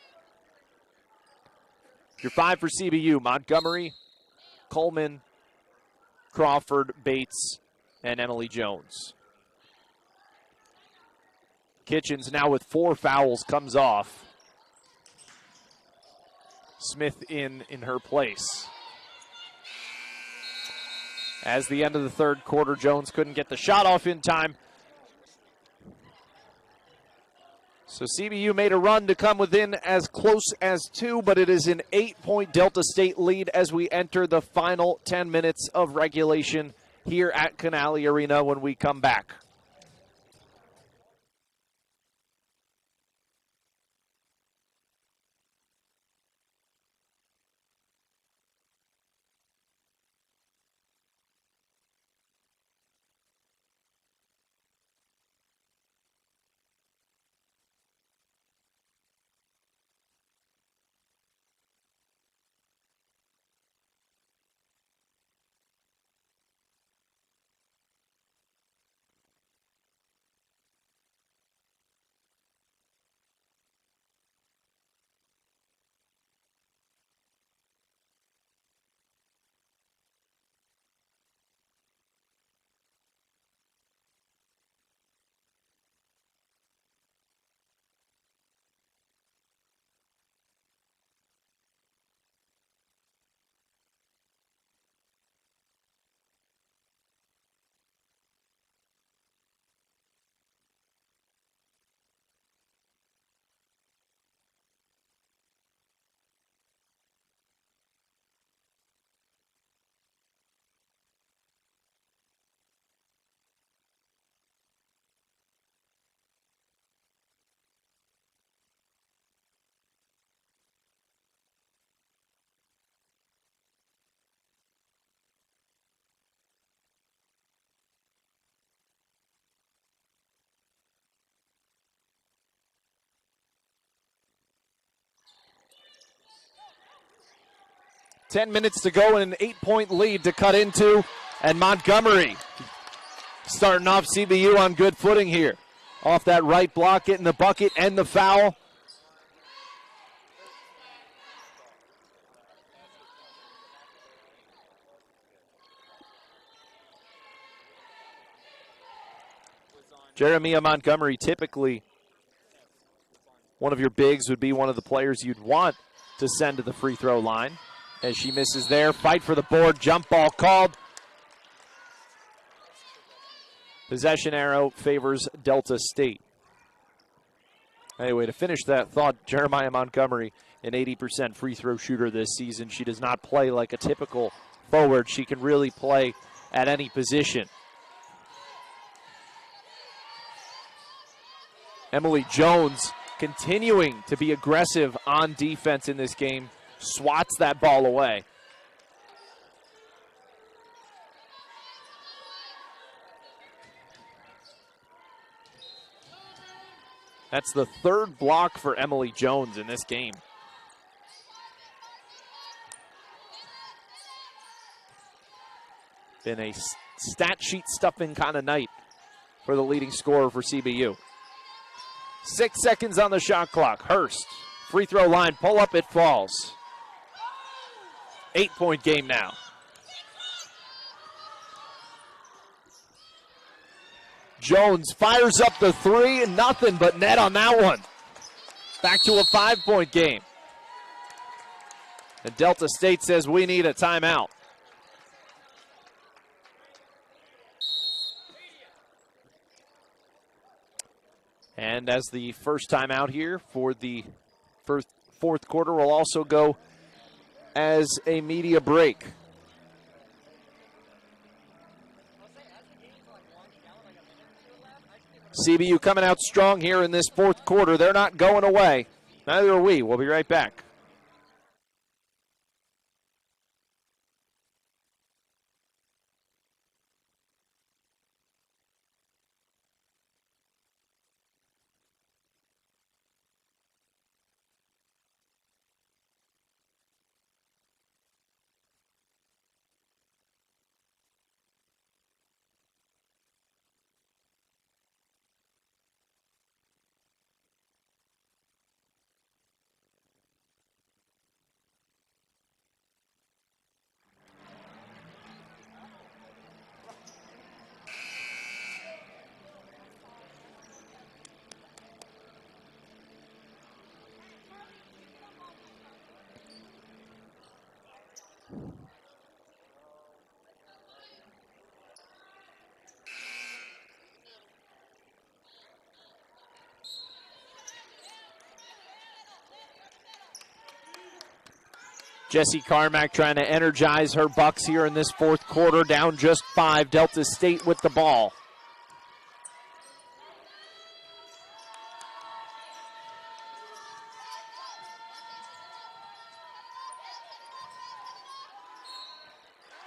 [SPEAKER 1] Your 5 for CBU. Montgomery, Coleman, Crawford, Bates, and Emily Jones. Kitchens now with 4 fouls comes off. Smith in her place. As the end of the third quarter, Jones couldn't get the shot off in time. So CBU made a run to come within as close as 2, but it is an 8-point Delta State lead as we enter the final 10 minutes of regulation here at Canali Arena when we come back. Ten minutes to go and an 8-point lead to cut into. And Montgomery starting off CBU on good footing here. Off that right block, getting the bucket and the foul. Jeremiah Montgomery, typically one of your bigs, would be one of the players you'd want to send to the free throw line. As she misses there, fight for the board, jump ball called. Possession arrow favors Delta State. Anyway, to finish that thought, Jeremiah Montgomery, an 80% free throw shooter this season. She does not play like a typical forward. She can really play at any position. Emily Jones continuing to be aggressive on defense in this game. Swats that ball away. That's the third block for Emily Jones in this game. Been a stat sheet stuffing kind of night for the leading scorer for CBU. 6 seconds on the shot clock. Hurst, free throw line, pull up, it falls. 8-point game now. Jones fires up the 3, and nothing but net on that one. Back to a 5-point game. And Delta State says we need a timeout. And as the first timeout here for the fourth quarter will also go as a media break. CBU coming out strong here in this fourth quarter. They're not going away. Neither are we. We'll be right back. Jesse Carmack trying to energize her Bucks here in this fourth quarter, down just 5. Delta State with the ball.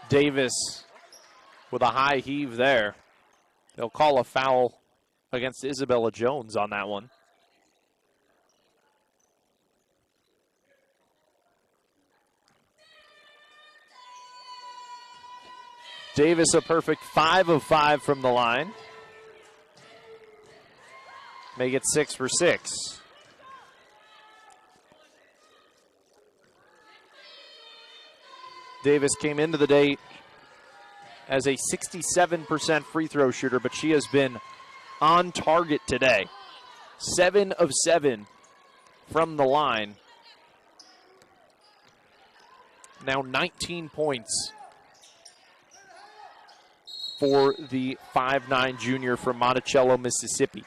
[SPEAKER 1] Davis with a high heave there. They'll call a foul against Isabella Jones on that one. Davis a perfect 5 of 5 from the line. Make it 6 for 6. Davis came into the day as a 67% free throw shooter, but she has been on target today. 7 of 7 from the line. Now 19 points for the 5'9" junior from Monticello, Mississippi.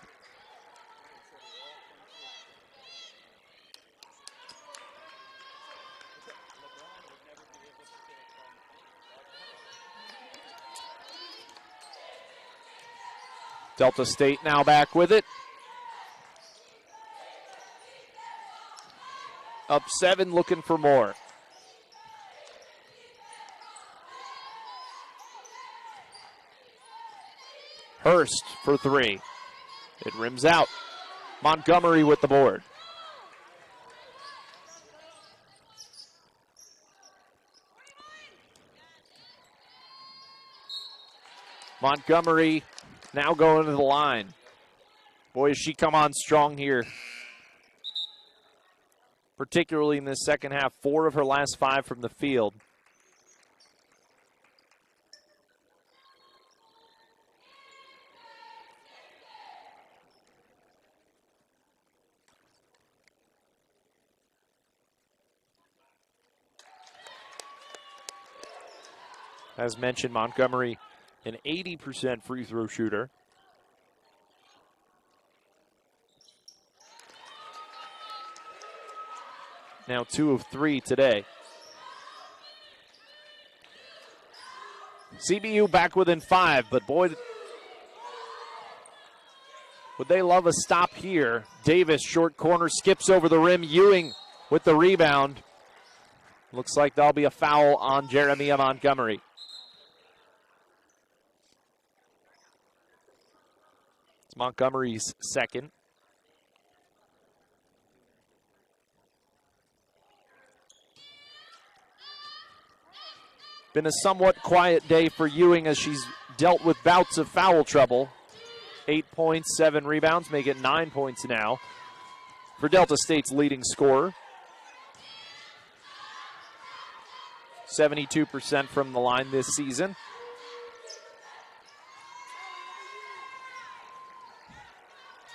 [SPEAKER 1] Delta State now back with it. Up 7, looking for more. Hurst for 3. It rims out. Montgomery with the board. Montgomery now going to the line. Boy, has she come on strong here. Particularly in this second half. 4 of her last 5 from the field. As mentioned, Montgomery, an 80% free throw shooter. Now 2 of 3 today. CBU back within 5, but boy, would they love a stop here. Davis, short corner, skips over the rim. Ewing with the rebound. Looks like there'll be a foul on Jeremiah Montgomery. It's Montgomery's second. Been a somewhat quiet day for Ewing as she's dealt with bouts of foul trouble. 8 points, 7 rebounds, make it 9 points now for Delta State's leading scorer. 72% from the line this season.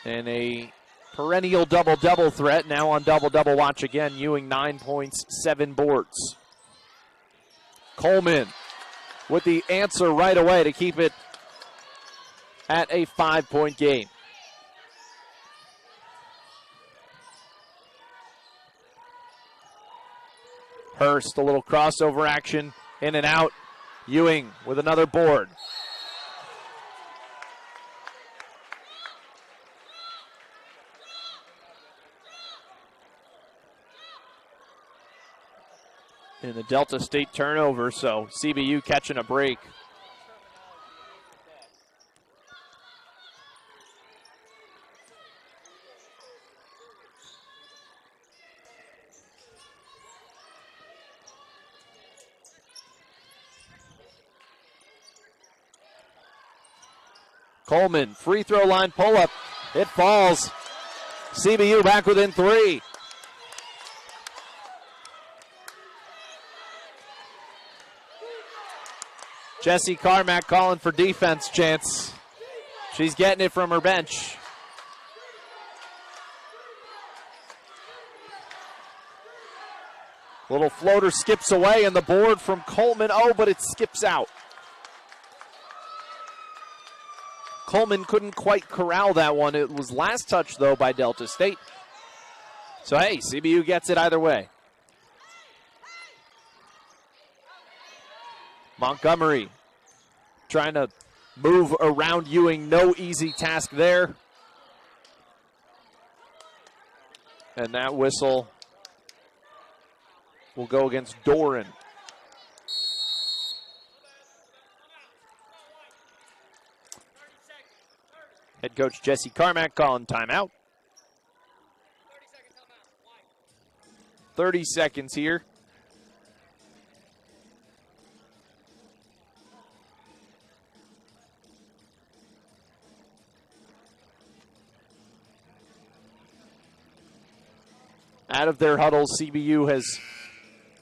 [SPEAKER 1] And a perennial double-double threat, now on double-double watch again. Ewing 9 points, 7 boards. Coleman with the answer right away to keep it at a 5-point game. Hurst, a little crossover action, in and out. Ewing with another board. In the Delta State turnover, so CBU catching a break. Coleman, free throw line pull-up. It falls. CBU back within 3. Jessie Carmack calling for defense, Chance. She's getting it from her bench. Little floater skips away, and the board from Coleman. Oh, but it skips out. Coleman couldn't quite corral that one. It was last touch, though, by Delta State. So, hey, CBU gets it either way. Montgomery trying to move around Ewing. No easy task there. And that whistle will go against Doran. Head coach Jessie Carmack calling timeout. 30 seconds here. Out of their huddle, CBU has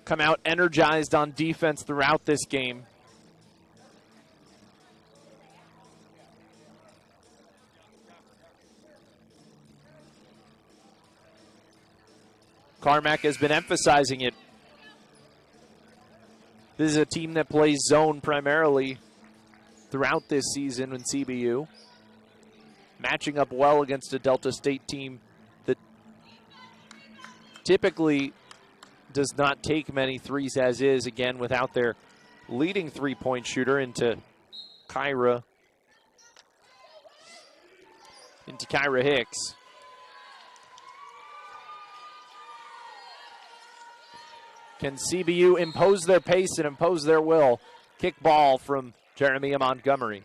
[SPEAKER 1] come out energized on defense throughout this game. Carmack has been emphasizing it. This is a team that plays zone primarily throughout this season in CBU. Matching up well against a Delta State team that typically does not take many threes as is, again, without their leading three-point shooter into Kyra Hicks. Can CBU impose their pace and impose their will? Kick ball from Jeremiah Montgomery.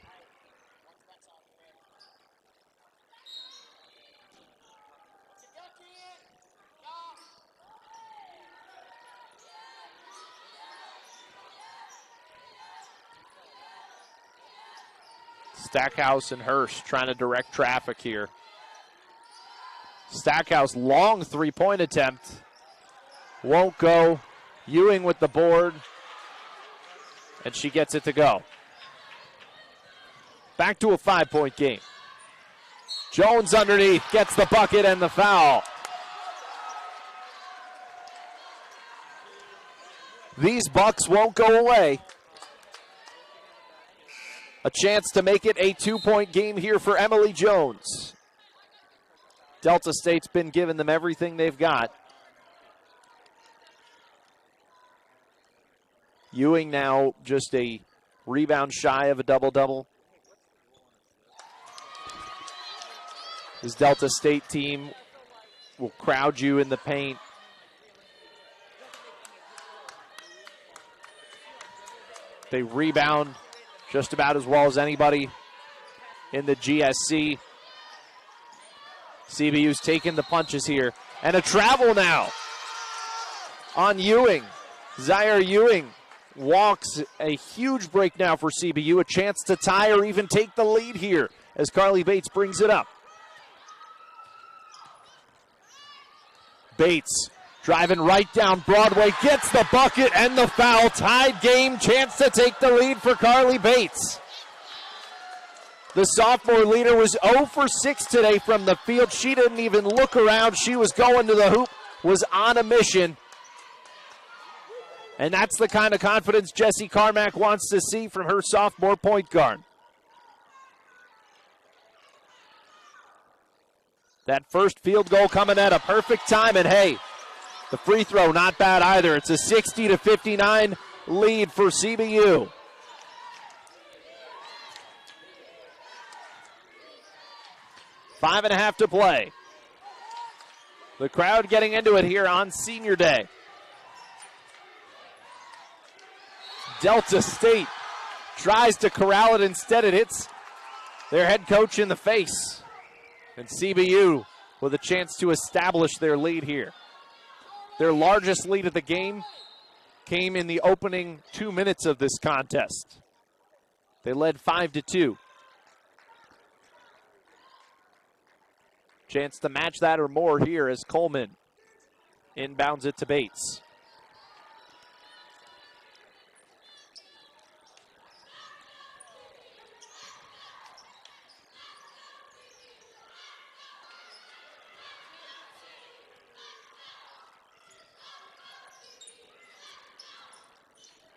[SPEAKER 1] Stackhouse and Hurst trying to direct traffic here. Stackhouse, long three-point attempt. Won't go. Ewing with the board. And she gets it to go. Back to a 5-point game. Jones underneath, gets the bucket and the foul. These Bucks won't go away. A chance to make it a 2-point game here for Emily Jones. Delta State's been giving them everything they've got. Ewing now just a rebound shy of a double-double. This Delta State team will crowd you in the paint. They rebound just about as well as anybody in the GSC. CBU's taking the punches here. And a travel now on Ewing. Zaire Ewing walks. A huge break now for CBU. A chance to tie or even take the lead here as Carly Bates brings it up. Bates driving right down Broadway, gets the bucket and the foul. Tied game, chance to take the lead for Carly Bates. The sophomore leader was 0 for 6 today from the field. She didn't even look around. She was going to the hoop, was on a mission. And that's the kind of confidence Jessie Carmack wants to see from her sophomore point guard. That first field goal coming at a perfect time, and hey, The free throw, not bad either. It's a 60-59 lead for CBU. Five and a half to play. The crowd getting into it here on Senior Day. Delta State tries to corral it. Instead, it hits their head coach in the face. And CBU with a chance to establish their lead here. Their largest lead of the game came in the opening 2 minutes of this contest. They led 5-2. Chance to match that or more here as Coleman inbounds it to Bates.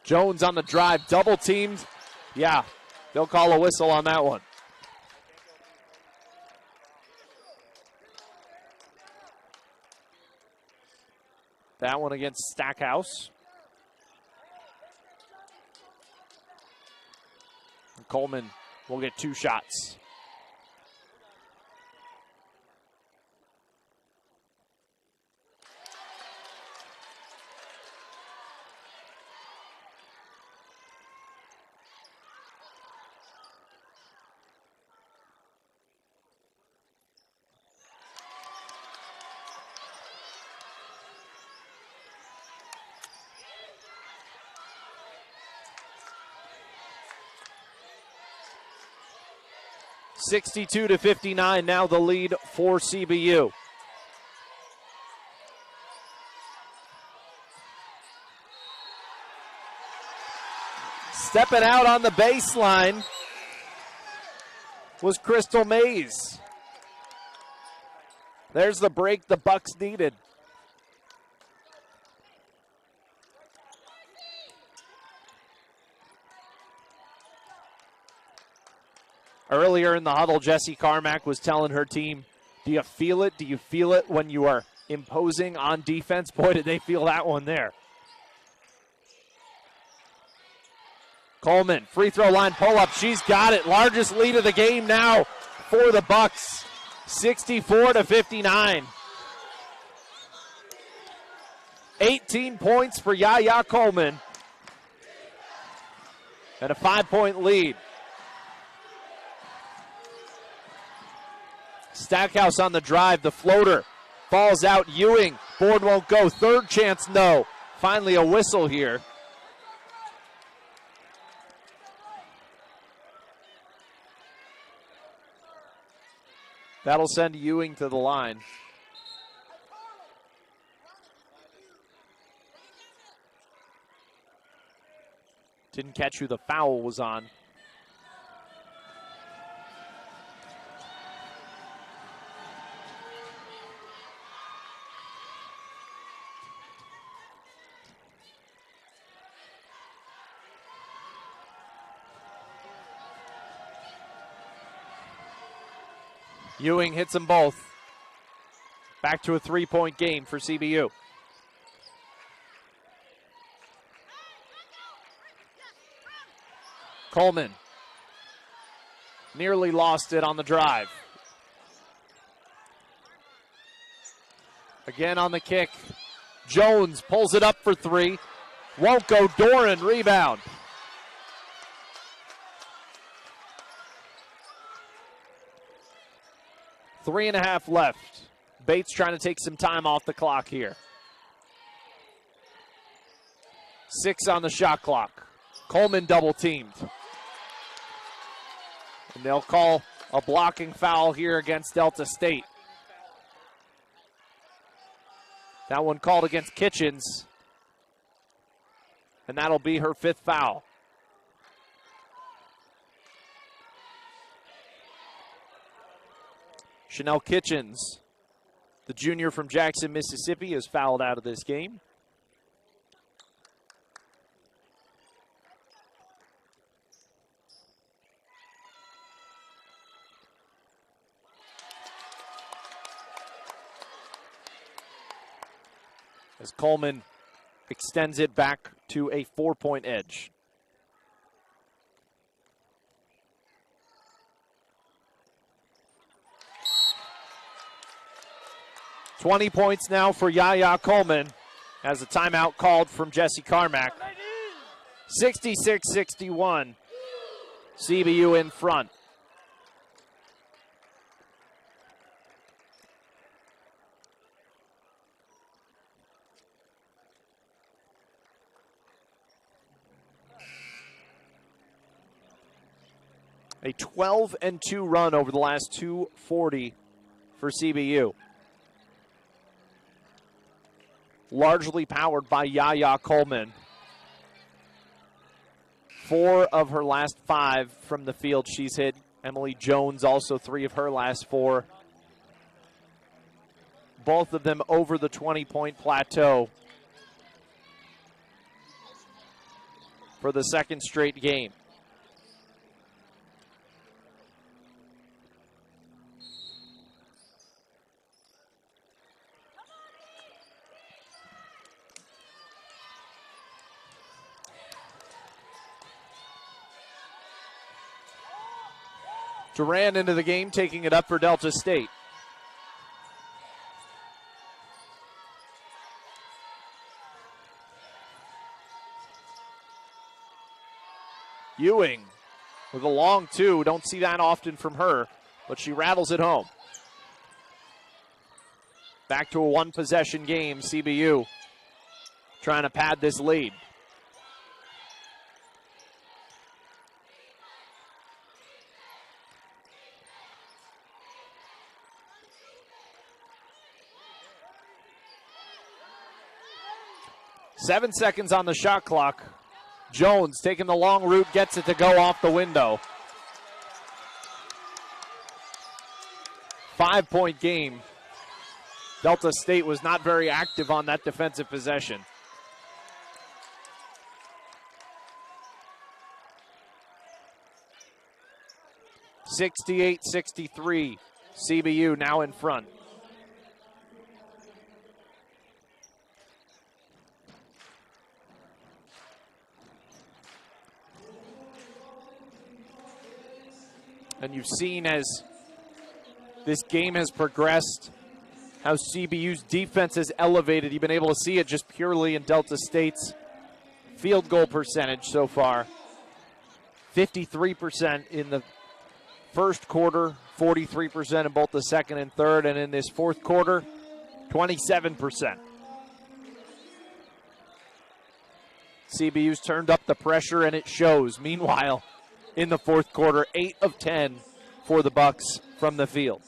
[SPEAKER 1] Jones on the drive, double teamed. Yeah, they'll call a whistle on that one. That one against Stackhouse. And Coleman will get 2 shots. (62-59) now the lead for CBU. Stepping out on the baseline was Crystal Mays. There's the break the Bucks needed. Earlier in the huddle, Jessie Carmack was telling her team, do you feel it? Do you feel it when you are imposing on defense? Boy, did they feel that one there. Coleman, free throw line pull-up. She's got it. Largest lead of the game now for the Bucks. 64-59. 18 points for Yaya Coleman. And a 5-point lead. Stackhouse on the drive, the floater falls out. Ewing, board won't go. Third chance, no. Finally a whistle here. That'll send Ewing to the line. Didn't catch who the foul was on. Ewing hits them both. Back to a 3-point game for CBU. Coleman nearly lost it on the drive. Again on the kick. Jones pulls it up for 3. Won't go. Doran rebound. Three and a half left. Bates trying to take some time off the clock here. 6 on the shot clock. Coleman double teamed. And they'll call a blocking foul here against Delta State. That one called against Kitchens. And that'll be her 5th foul. Chanel Kitchens, the junior from Jackson, Mississippi, is fouled out of this game. as Coleman extends it back to a 4-point edge. $20 points now for Yaya Coleman as a timeout called from Jesse Carmack. 66-61. CBU in front. A 12-2 run over the last 240 for CBU. Largely powered by Yaya Coleman. 4 of her last 5 from the field she's hit. Emily Jones also 3 of her last 4. Both of them over the 20-point plateau for the second straight game. Duran into the game, taking it up for Delta State. Ewing with a long 2. Don't see that often from her, but she rattles it home. Back to a one-possession game, CBU trying to pad this lead. Seven seconds on the shot clock. Jones taking the long route, gets it to go off the window. 5-point game. Delta State was not very active on that defensive possession. (68-63). CBU now in front. And you've seen as this game has progressed, how CBU's defense has elevated. You've been able to see it just purely in Delta State's field goal percentage so far. 53% in the first quarter, 43% in both the second and third, and in this fourth quarter, 27%. CBU's turned up the pressure, and it shows. Meanwhile, in the fourth quarter, 8 of 10 for the Bucks from the field.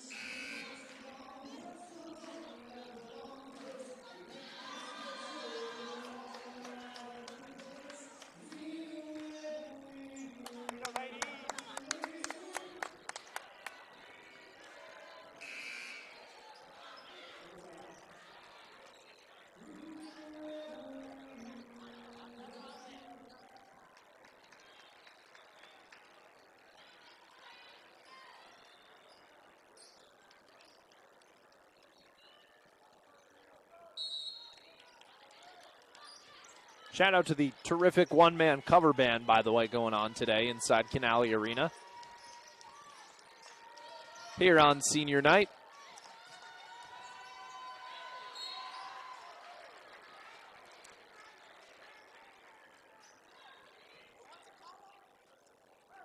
[SPEAKER 1] Shout out to the terrific one-man cover band, by the way, going on today inside Canali Arena. Here on senior night.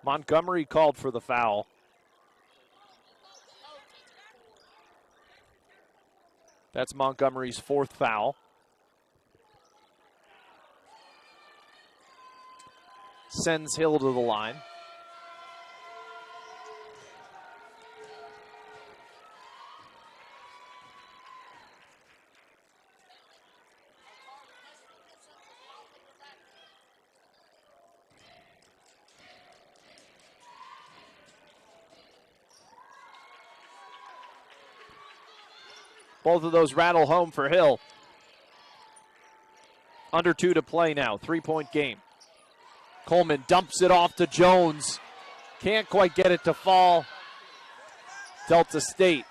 [SPEAKER 1] Montgomery called for the foul. That's Montgomery's 4th foul. Sends Hill to the line. Both of those rattle home for Hill. Under 2 to play now, 3-point game. Coleman dumps it off to Jones. Can't quite get it to fall. Delta State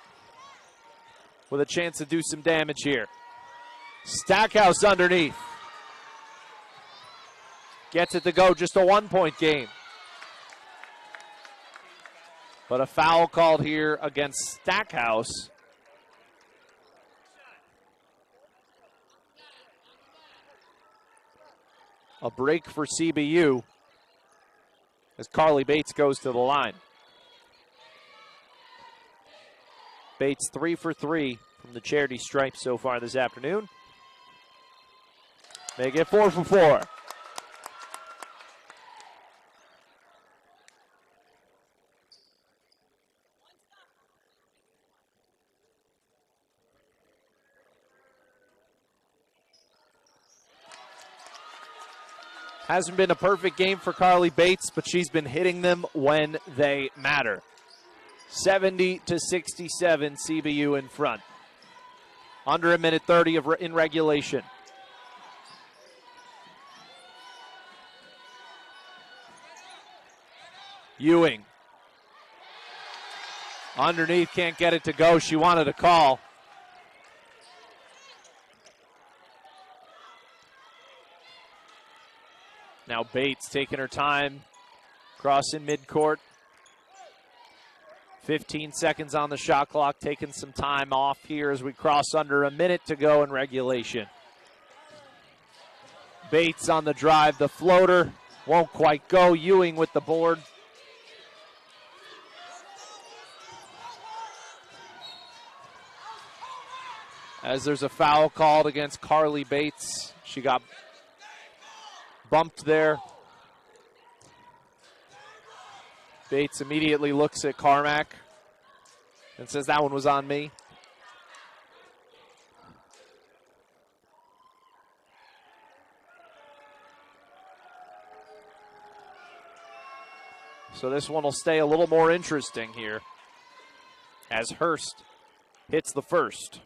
[SPEAKER 1] with a chance to do some damage here. Stackhouse underneath. Gets it to go, just a 1-point game. But a foul called here against Stackhouse. A break for CBU as Carly Bates goes to the line. Bates 3 for 3 from the charity stripe so far this afternoon. They get 4 for 4. Hasn't been a perfect game for Carly Bates, but she's been hitting them when they matter. 70-67, CBU in front. Under a minute 30 in regulation. Ewing. Underneath, can't get it to go. She wanted a call. Now Bates taking her time, crossing midcourt. 15 seconds on the shot clock, taking some time off here as we cross under a minute to go in regulation. Bates on the drive, the floater won't quite go. Ewing with the board. As there's a foul called against Carly Bates. She got bumped there. Bates immediately looks at Carmack and says, that one was on me. So this one will stay a little more interesting here as Hurst hits the first.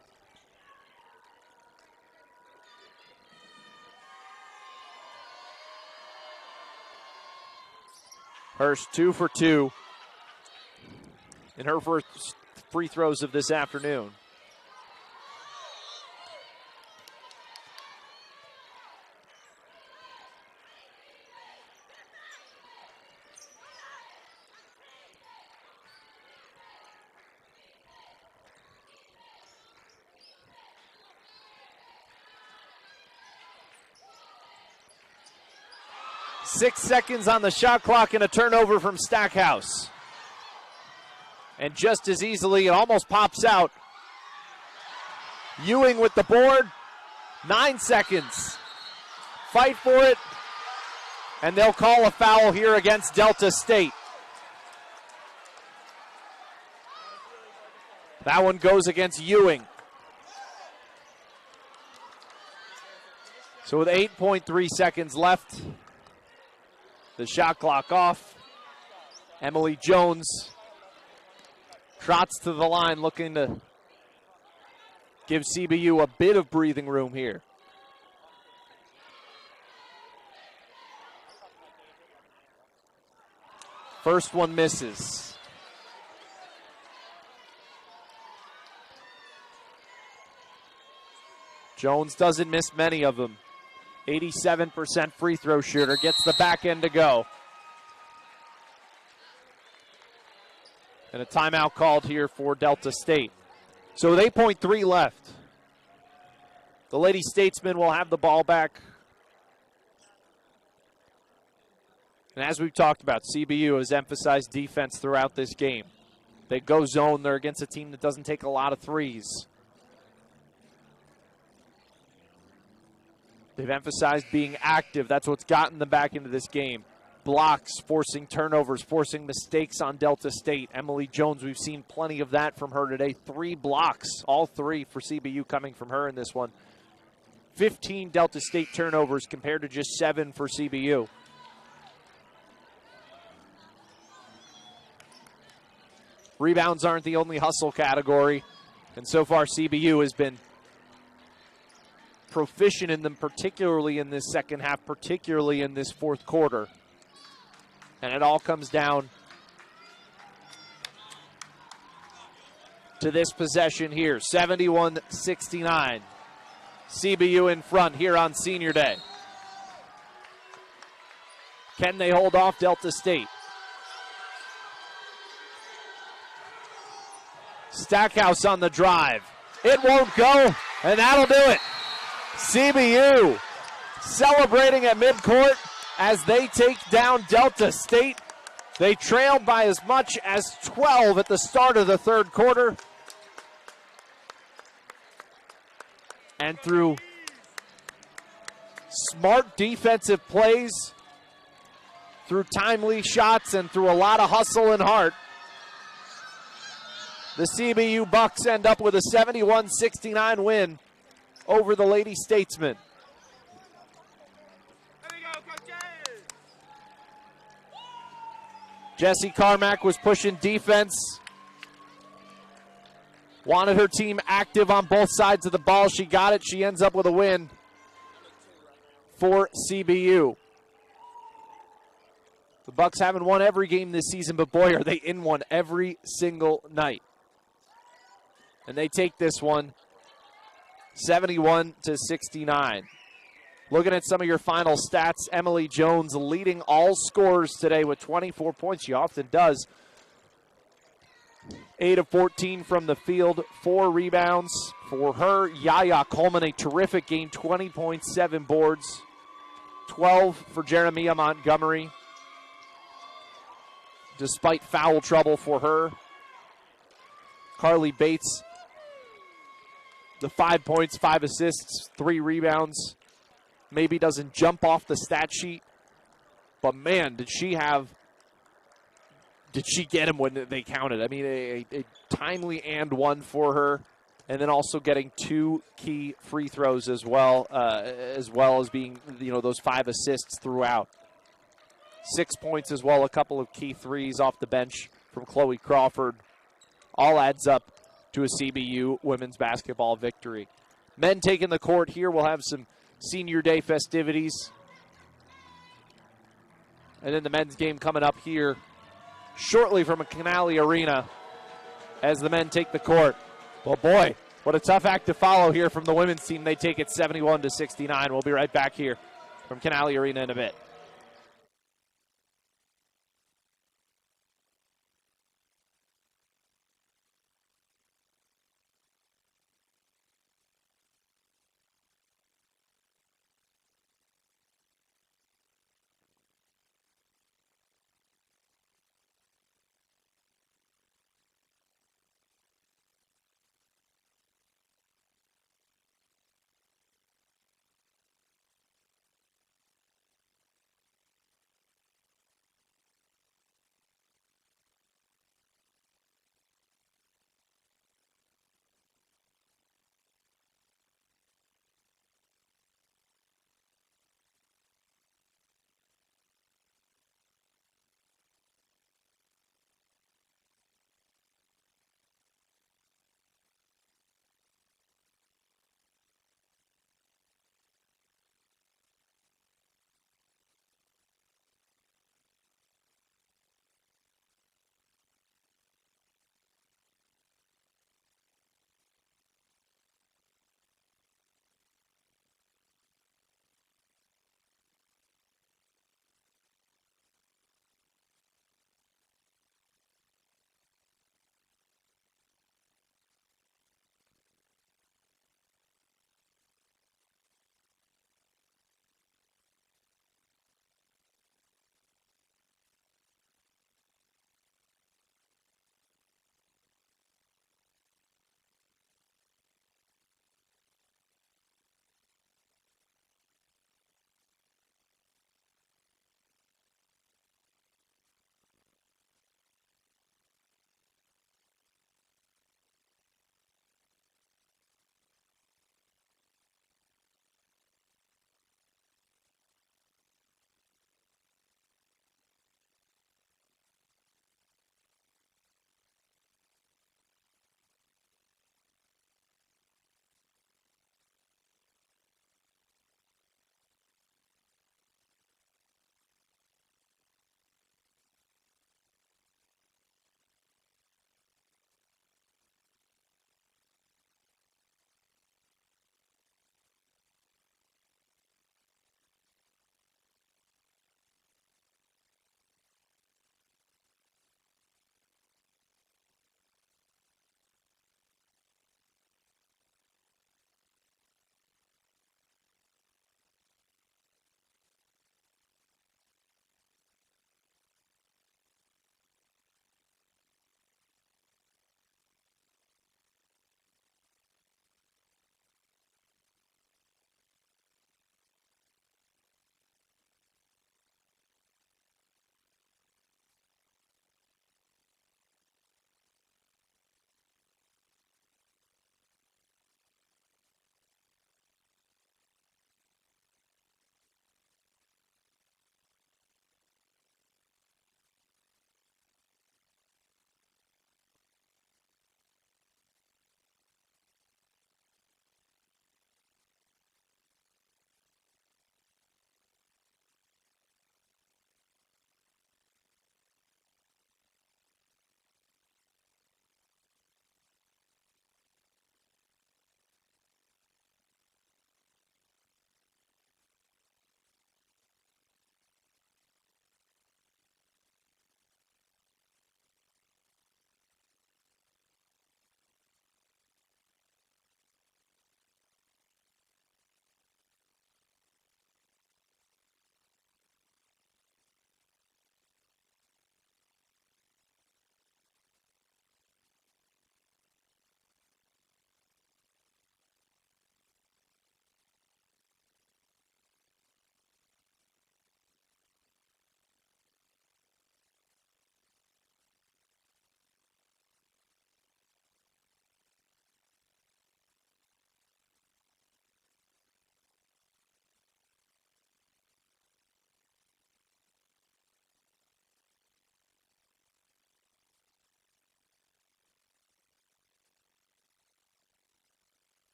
[SPEAKER 1] Hurst 2 for 2 in her first free throws of this afternoon. Six seconds on the shot clock and a turnover from Stackhouse. And just as easily, it almost pops out. Ewing with the board. 9 seconds. Fight for it. And they'll call a foul here against Delta State. That one goes against Ewing. So with 8.3 seconds left, the shot clock off. Emily Jones trots to the line looking to give CBU a bit of breathing room here. First one misses. Jones doesn't miss many of them. 87% free throw shooter, gets the back end to go. And a timeout called here for Delta State. So with 8.3 left, the Lady Statesmen will have the ball back. And as we've talked about, CBU has emphasized defense throughout this game. They go zone, they're against a team that doesn't take a lot of threes. They've emphasized being active. That's what's gotten them back into this game. Blocks, forcing turnovers, forcing mistakes on Delta State. Emily Jones, we've seen plenty of that from her today. 3 blocks, all 3 for CBU coming from her in this one. 15 Delta State turnovers compared to just 7 for CBU. Rebounds aren't the only hustle category, and so far CBU has been proficient in them, particularly in this second half, particularly in this fourth quarter. And it all comes down to this possession here, 71-69. CBU in front here on Senior Day. Can they hold off Delta State? Stackhouse on the drive. It won't go, and that'll do it. CBU celebrating at midcourt as they take down Delta State. They trailed by as much as 12 at the start of the third quarter. And through smart defensive plays, through timely shots, and through a lot of hustle and heart, the CBU Bucks end up with a 71-69 win over the Lady Statesmen. Jessie Carmack was pushing defense. Wanted her team active on both sides of the ball. She got it. She ends up with a win for CBU. The Bucks haven't won every game this season, but boy, are they in one every single night. And they take this one 71-69. Looking at some of your final stats, Emily Jones leading all scorers today with 24 points. She often does. 8 of 14 from the field, 4 rebounds for her. Yaya Coleman, a terrific game, 20 points, 7 boards. 12 for Jeremiah Montgomery, despite foul trouble for her. Carly Bates, the 5 points, 5 assists, 3 rebounds. Maybe doesn't jump off the stat sheet, but man, did she get him when they counted. I mean, a timely and one for her, and then also getting 2 key free throws as well as being, those 5 assists throughout. 6 points as well, a couple of key threes off the bench from Chloe Crawford. All adds up to a CBU women's basketball victory. Men taking the court here. We'll have some Senior Day festivities. And then the men's game coming up here shortly from a Canale Arena as the men take the court. Well, boy, what a tough act to follow here from the women's team. They take it 71-69. We'll be right back here from Canale Arena in a bit.